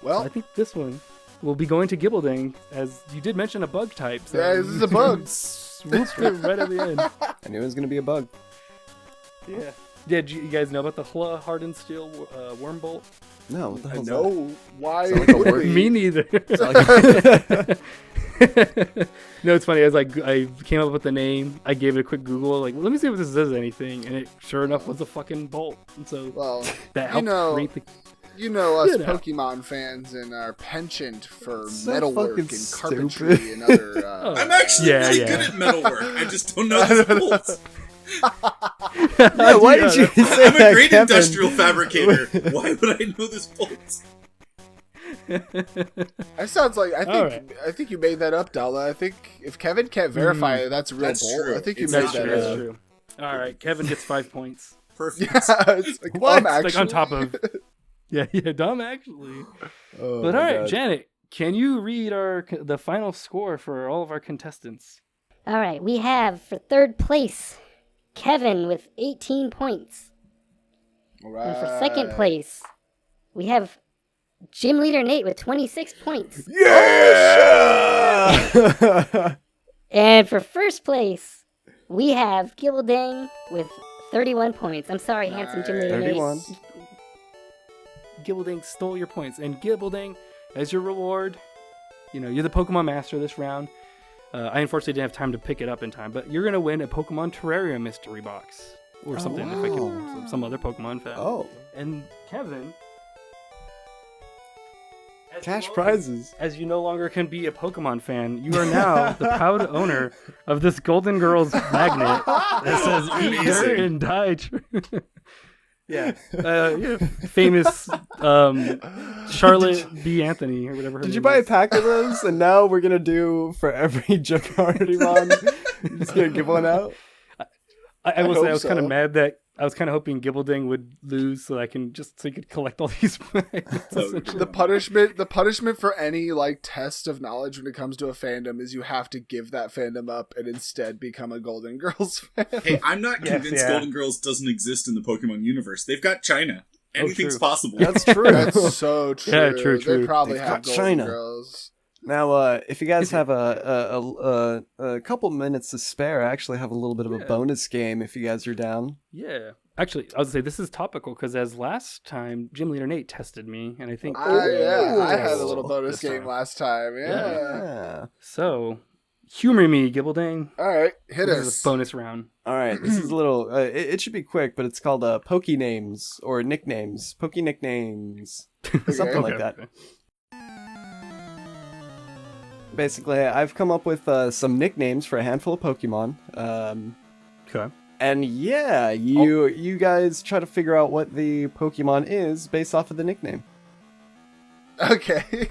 Well, I think this one will be going to Gibbledang, as you did mention a bug type. So yeah, this is a bug. Swooped it right at the end. I knew it was gonna be a bug. Yeah. Did you guys know about the Hla hardened steel worm bolt? No, what the I hell's know. Why? Sound like a would word. we? Me neither. that? No, it's funny. I came up with the name. I gave it a quick Google. Like, well, let me see if this says anything. And it, sure enough, was a fucking bolt. And so Well, that helped create the. You know us You know. Pokemon fans and our penchant for So metalwork fucking and stupid. carpentry and other. I'm actually really good at metalwork. I just don't know this bolts. Yeah, why did you say I'm a that, great Kevin? industrial fabricator. Why would I know this bolts? That sounds like I think you made that up, Dala. I think if Kevin can't verify it, that's a real That's bolt. true. I think you It's made not that true. That's up. true. All right, Kevin gets 5 points. Perfect. Yeah, it's like, What? It's actually, like on top of. Yeah, dumb actually. Oh, But my all right, God. Janet, can you read the final score for all of our contestants? All right, we have for third place Kevin with 18 points. All right. And for second place, we have GymleaderNate with 26 points. Yeah! And for first place, we have Gibbledang with 31 points. I'm sorry, handsome GymleaderNate. 31. Gibbledang stole your points, and Gibbledang, as your reward, you're the Pokemon Master this round. I unfortunately didn't have time to pick it up in time, but you're gonna win a Pokemon Terrarium mystery box or something if I can, some other Pokemon fan. Oh, And Kevin, cash prizes. as you no longer can be a Pokemon fan, you are now the proud owner of this Golden Girls magnet that says "Eat her and die." Yeah, famous Charlotte B. Anthony or whatever. Her Did name you buy a is. pack of those? And now we're gonna do for every Jeo-Poke-ardymon. You're just gonna give one out. I will say hope I was kind so. of mad that I was kind of hoping Gibbledang would lose so you could collect all these. The punishment for any test of knowledge when it comes to a fandom is you have to give that fandom up and instead become a Golden Girls fan. Hey, I'm not convinced yeah. Golden Girls doesn't exist in the Pokemon universe. They've got China. Anything's true. possible. That's true. That's so true. Yeah, true. They probably They've have got Golden China. Girls. Now, if you guys have a couple minutes to spare, I actually have a little bit of a bonus game if you guys are down. Yeah. Actually, I was gonna say this is topical because as last time GymleaderNate tested me, and I think I had a little bonus This game time. last time. Yeah. Yeah. so. Humor me, Gibbledang. All right, hit This us. is a bonus round. All right, this is a little. It should be quick, but it's called Poke names or nicknames, Poke nicknames, something like that. basically, I've come up with some nicknames for a handful of Pokemon. Okay. And yeah, you guys try to figure out what the Pokemon is based off of the nickname. Okay.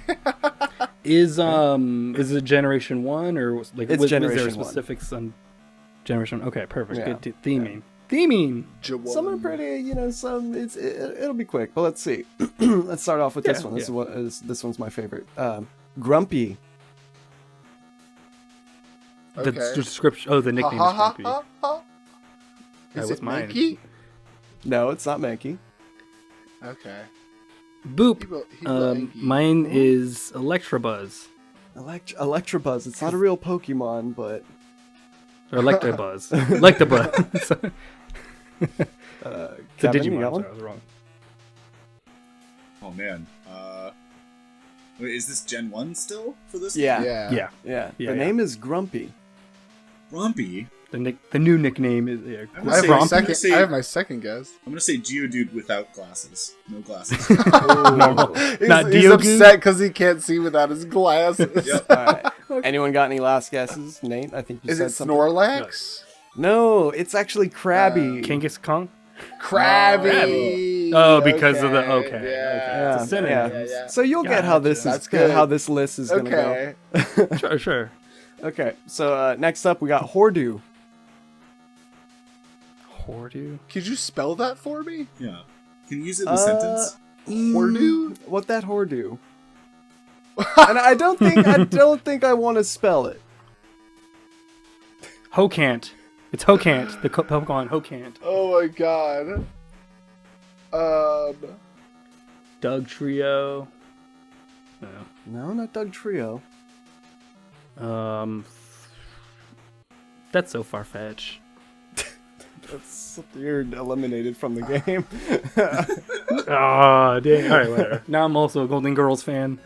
Is it Generation 1 or like It's was there Generation 1. specifics on Generation 1? Okay, perfect. Yeah. Good theming. Theming. Some are pretty, some it'll be quick. But let's see. Let's start off with this one. This one's my favorite. Grumpy. The Okay. description. Oh, the nickname is Grumpy. Is what's it mine? Mankey? No, it's not Mankey. Okay. Boop. He Mankey. Mine is Electabuzz. Electabuzz. It's not a real Pokemon, but Or Electabuzz. Electabuzz. It's a Kevin, Digimon. you got one? Sorry, I was wrong. Oh man. Wait, is this Gen 1 still for this? Yeah. Yeah. Yeah. Yeah, The name is Grumpy. Grumpy. The new nickname is I'm I gonna have, say- my second, I have my second guess. I'm gonna say Geodude without glasses. No glasses. normal. He's, Not he's Diogu? upset because he can't see without his glasses. Yep. All right. Anyone got any last guesses? Nate, I think you Is said it something. Snorlax? No, it's actually Krabby. Kangaskhan? Krabby. Oh, because of the okay. Yeah. Okay. Yeah, It's a synonym. yeah. So you'll get how this That's is good. how this list is gonna Okay. go. Sure. Okay, so next up we got Hordew. Hordew? Could you spell that for me? Yeah. Can you use it in a sentence? Hordew? What that Hordew? And I don't think I want to spell it. Hokant. It's Hokant. The Pokemon Hokant. Oh my god. Doug Trio. No. No, not Doug Trio. That's so far-fetched. You're eliminated from the game. Oh, dang. All right, whatever. Now I'm also a Golden Girls fan.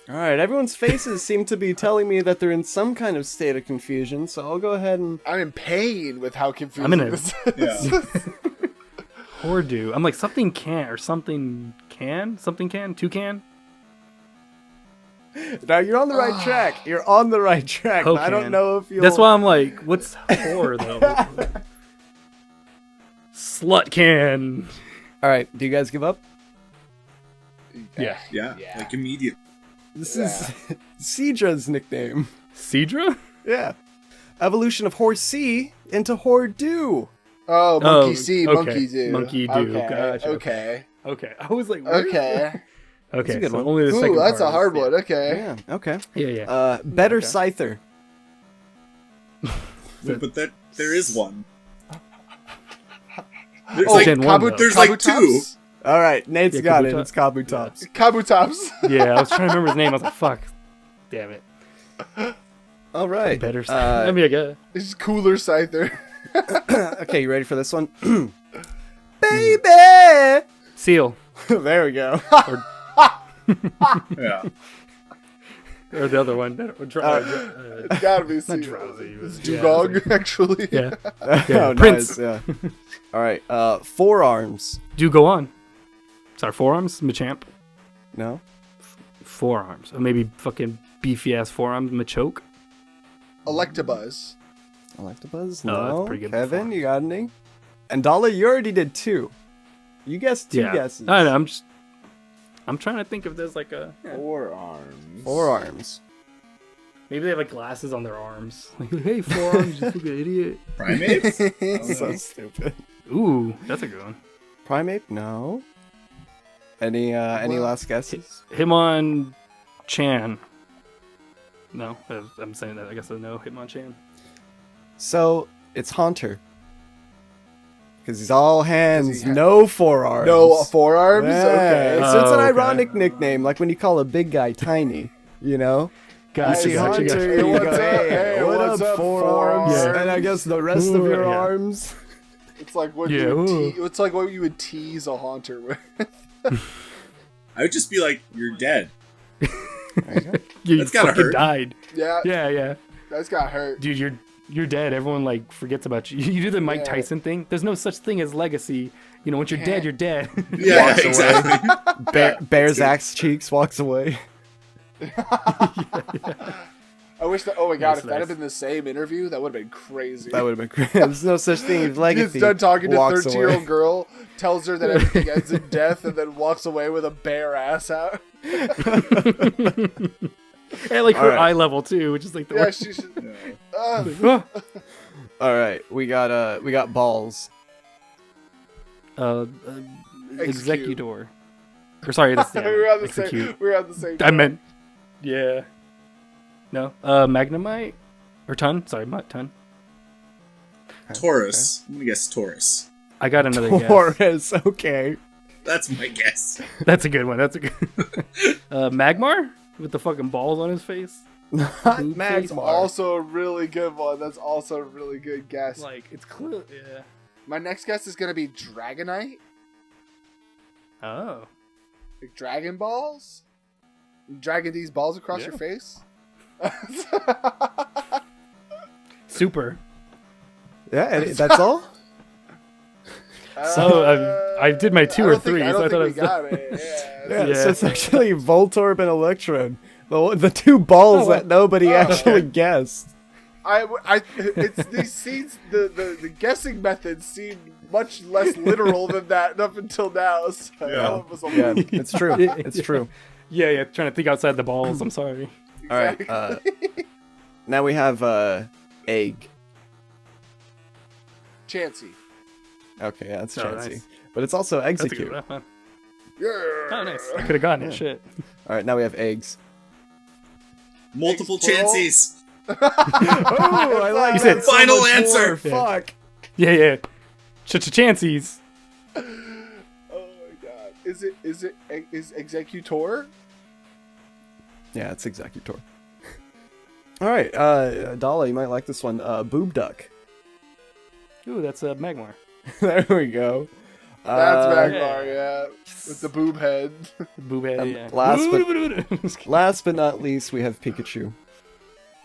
All right, everyone's faces seem to be telling me that they're in some kind of state of confusion, so I'll go ahead and... I'm in pain with how confusing I'm in this it. is. Yeah. Hordew. I'm like, something can, or something can? Something can? Toucan? Now, you're on the right track. You're on the right track. But I don't Hokan. know if you'll... That's why I'm like, what's whore, though? Slut can. All right, do you guys give up? Yeah. Yeah. Like immediate. This is Seadra's nickname. Seadra? Yeah. Evolution of Horsea into Hordew. Oh, Monkey See, okay. Monkey Do. Monkey Do, Okay, gotcha. okay. Okay. I was like, where? Okay. Okay, a good so one. only the second Ooh, that's a part hard is- one. Okay. Yeah, okay. Yeah. Better Okay. Scyther. But there is one. Oh, Gen 1, though. there's like two. Kabutops? All right, Nate's Yeah, got it. Kabutops. It's Kabutops. Kabutops. Yeah, I was trying to remember his name. I was like, fuck. Damn it. All right. Better I mean, I guess. It's cooler Scyther. Okay, you ready for this one? Baby! Seal. There we go. Yeah. Or the other one. It's gotta be not C. drowsy. It's But, yeah, Dugong, actually. Yeah. Oh, Prince. nice, yeah. All right, Forearms. Do go on. Sorry, forearms? Machamp? No? Forearms. Or maybe fucking beefy ass forearms. Machoke? Electabuzz. Electabuzz? Oh, No. that's pretty good Kevin, before. you got any? And Dala, you already did 2. You guessed 2 guesses. I know. I'm trying to think if there's like a. Forearms. Forearms. Maybe they have like glasses on their arms. Like, hey, forearms, you fucking idiot. Primates? So stupid. Ooh, that's a good one. Primate? No. Any last guesses? Hitmonchan. No, I'm saying that. I guess I know Hitmonchan. So, it's Haunter. Because he's all hands, he ha- no forearms. No forearms? Yeah. Okay. So it's an Oh, okay. ironic nickname, like when you call a big guy tiny, you know? You see Gotcha, Haunter, gotcha. you What's go, up? hey, Hey, what what's up, up, forearms? forearms? And I guess the rest of Ooh, your yeah. arms. It's like what Yeah, you would ooh. it's like what you would tease a haunter with. I would just be like, you're dead. You That's gotta fucking hurt. died. Yeah, Yeah. that's got hurt. Dude, you're dead, everyone like forgets about you. You do the Mike Tyson thing. There's no such thing as legacy. You know, once you're dead, you're dead. Yeah, Walks exactly. Bear's axe cheeks walks away. I wish that. Oh my god, That's if that had nice. been the same interview, that would have been crazy. That would have been great. There's no such thing as Gets legacy. done talking to walks 13-year-old away. girl, tells her that everything ends in death, and then walks away with a bare ass out. And like her Alright. eye level too, which is like the Yeah, worst. she should. Ah. All right, we got balls. Executor. Or sorry, that's we were on the execute. same. We were on the same. I meant, yeah. No, Magnemite or Ton. Sorry, Ton. Taurus. I'm gonna guess Taurus. I got another guess. Taurus. Okay. That's my guess. That's a good one. That's a good. Magmar with the fucking balls on his face. Not Boob face. That's Magmar. also a really good one. That's also a really good guess. Like it's clear. Yeah. My next guess is gonna be Dragonite, Oh. like Dragon Balls. You dragging these balls across Yeah. your face. Super. Yeah, and that's all. So I did my two I or don't think- three. I So don't I thought think it we was. got it. Yeah. Yeah, Yeah. so it's actually Voltorb and Electrode. The two balls Oh, that nobody actually okay. guessed. It's these scenes. The guessing methods seem much less literal than that up until now. So Yeah. it was a Yeah, leak. it's true. It's true. Yeah. Trying to think outside the balls. I'm sorry. All right. Now we have egg. Chansey. Okay, yeah, that's Oh, Chansey. nice. But it's also That's a execute. good one. Yeah. Oh, nice. I could have gotten it. Shit. All right, now we have eggs. Multiple Eggs, plural? chances. Oh, I like You said that so final much answer. more. Fuck. Yeah. Chances. Oh my god. Is Executor? Yeah, it's executor. All right, Dala, you might like this one. Boob duck. Ooh, that's a Magmar. There we go. That's Uh, Magmar, yeah. With the boob head. Boob head, And yeah. last but not least, we have Pikachu.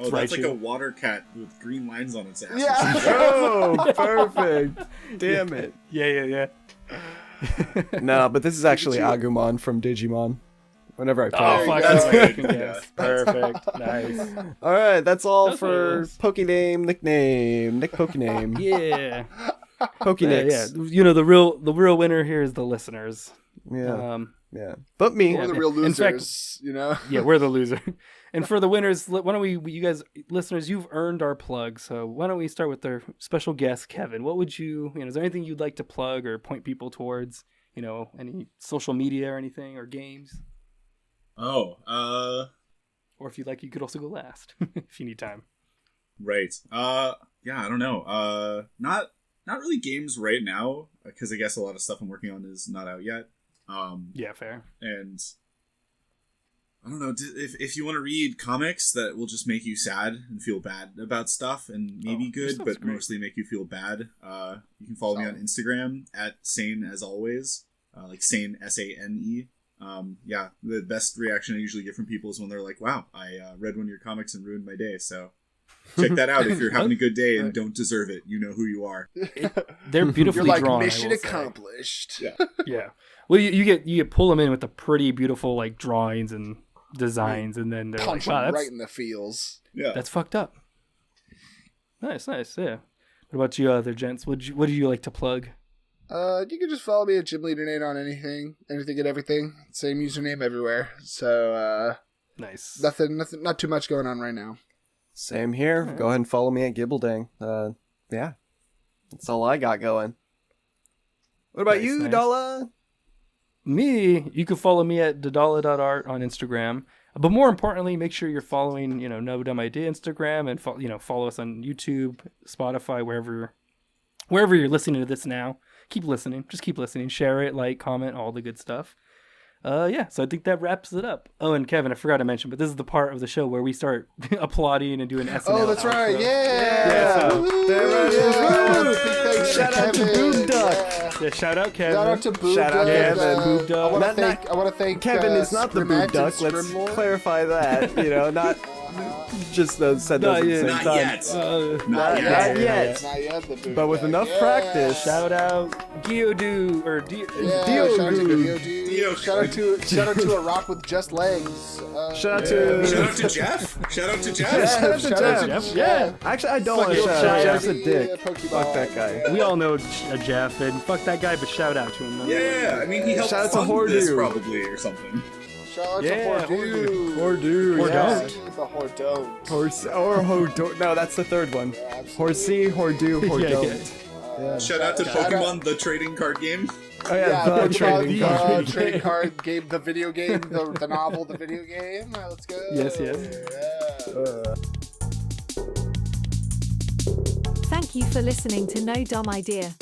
Oh, that's like Raichu. a water cat with green lines on its ass. Yeah. Oh, perfect. Damn it. Yeah. No, but this is actually Agumon from Digimon. Whenever I play. Oh, you fuck. go. That's That's fucking good. yes. Perfect. Nice. All right, that's all That's what it for is. Pokename, nickname, Nick Pokename, Yeah. Pokenix. Yeah. You know, the real winner here is the listeners. Yeah, yeah. But me. We're the real In fact- losers, you know? Yeah, we're the loser. And for the winners, why don't you guys, listeners, you've earned our plug. So why don't we start with our special guest, Kevin? What would is there anything you'd like to plug or point people towards? You know, any social media or anything or games? Oh, Or if you'd like, you could also go last if you need time. right. Yeah, I don't know. Not really games right now, because I guess a lot of stuff I'm working on is not out yet. Yeah, fair. And I don't know, if you want to read comics that will just make you sad and feel bad about stuff, and maybe your good, stuff's but great. mostly make you feel bad, you can follow me on Instagram at sane as always, like sane SANE. Yeah, the best reaction I usually get from people is when they're like, "Wow, I read one of your comics and ruined my day." So check that out if you're having a good day and don't deserve it. You know who you are. They're beautifully You're like, drawn. I mission will say. accomplished. Yeah. Yeah. Well, you pull them in with the pretty beautiful like drawings and designs, and then they're Punch like, wow, him that's right in the feels. Yeah. that's fucked up. Nice. Yeah. What about you, other gents? What do you like to plug? You can just follow me at GymleaderNate on anything and everything. Same username everywhere. So, Nice. nothing, not too much going on right now. Same here. Go ahead and follow me at Gibbledang. Yeah, that's all I got going. What about Nice, you, nice. Dala? Me, you can follow me at dadala.art on Instagram. But more importantly, make sure you're following, No Dumb Idea Instagram, and follow us on YouTube, Spotify, wherever you're listening to this now. Keep listening. Just keep listening. Share it, like, comment, all the good stuff. So I think that wraps it up. Oh, and Kevin, I forgot to mention, but this is the part of the show where we start applauding and doing SNL. Oh, that's right. outro. Yeah. So- Shout out to Boob Duck. Yeah, shout out Kevin. Shout out to Boob Shout out Duck. Kevin. Boob Duck. I want to thank Kevin is not the Boob Scrimage Duck. and Let's Scrimlore. clarify that. Not just said those Not at the yet. same Not time. yet. Not yet. yet. Not yet, the Boob But with Duck. enough Yeah. practice. Shout out Geodude or Yeah, Dio shout out to Dude. Dio. Shout out to a rock with just legs. Shout out Shout to. out to Jeff. Shout out to Jeff. Shout out to Jeff. Yeah. Actually, I don't want to Fuck shout yeah. out. Jeff's a Yeah, dick. Pokemon. Fuck that guy. We all know Jeff, and fuck that guy, but shout out to him. Though. Yeah, I mean, he helped Shout out to fund this Hordew. probably or something. Shout out Yeah, to Hordew. Hordew. Or yeah. don't. The Hordone. Horse or Hordo. No, that's the third one. Horsey, Hordew, Hordont. Yeah. Shout out to Pokemon, the trading card game. Oh yeah, the Pokemon, trading card. trading card game, the video game, the novel, the video game. Let's go. Yes. Yeah. Thank you for listening to No Dumb Idea.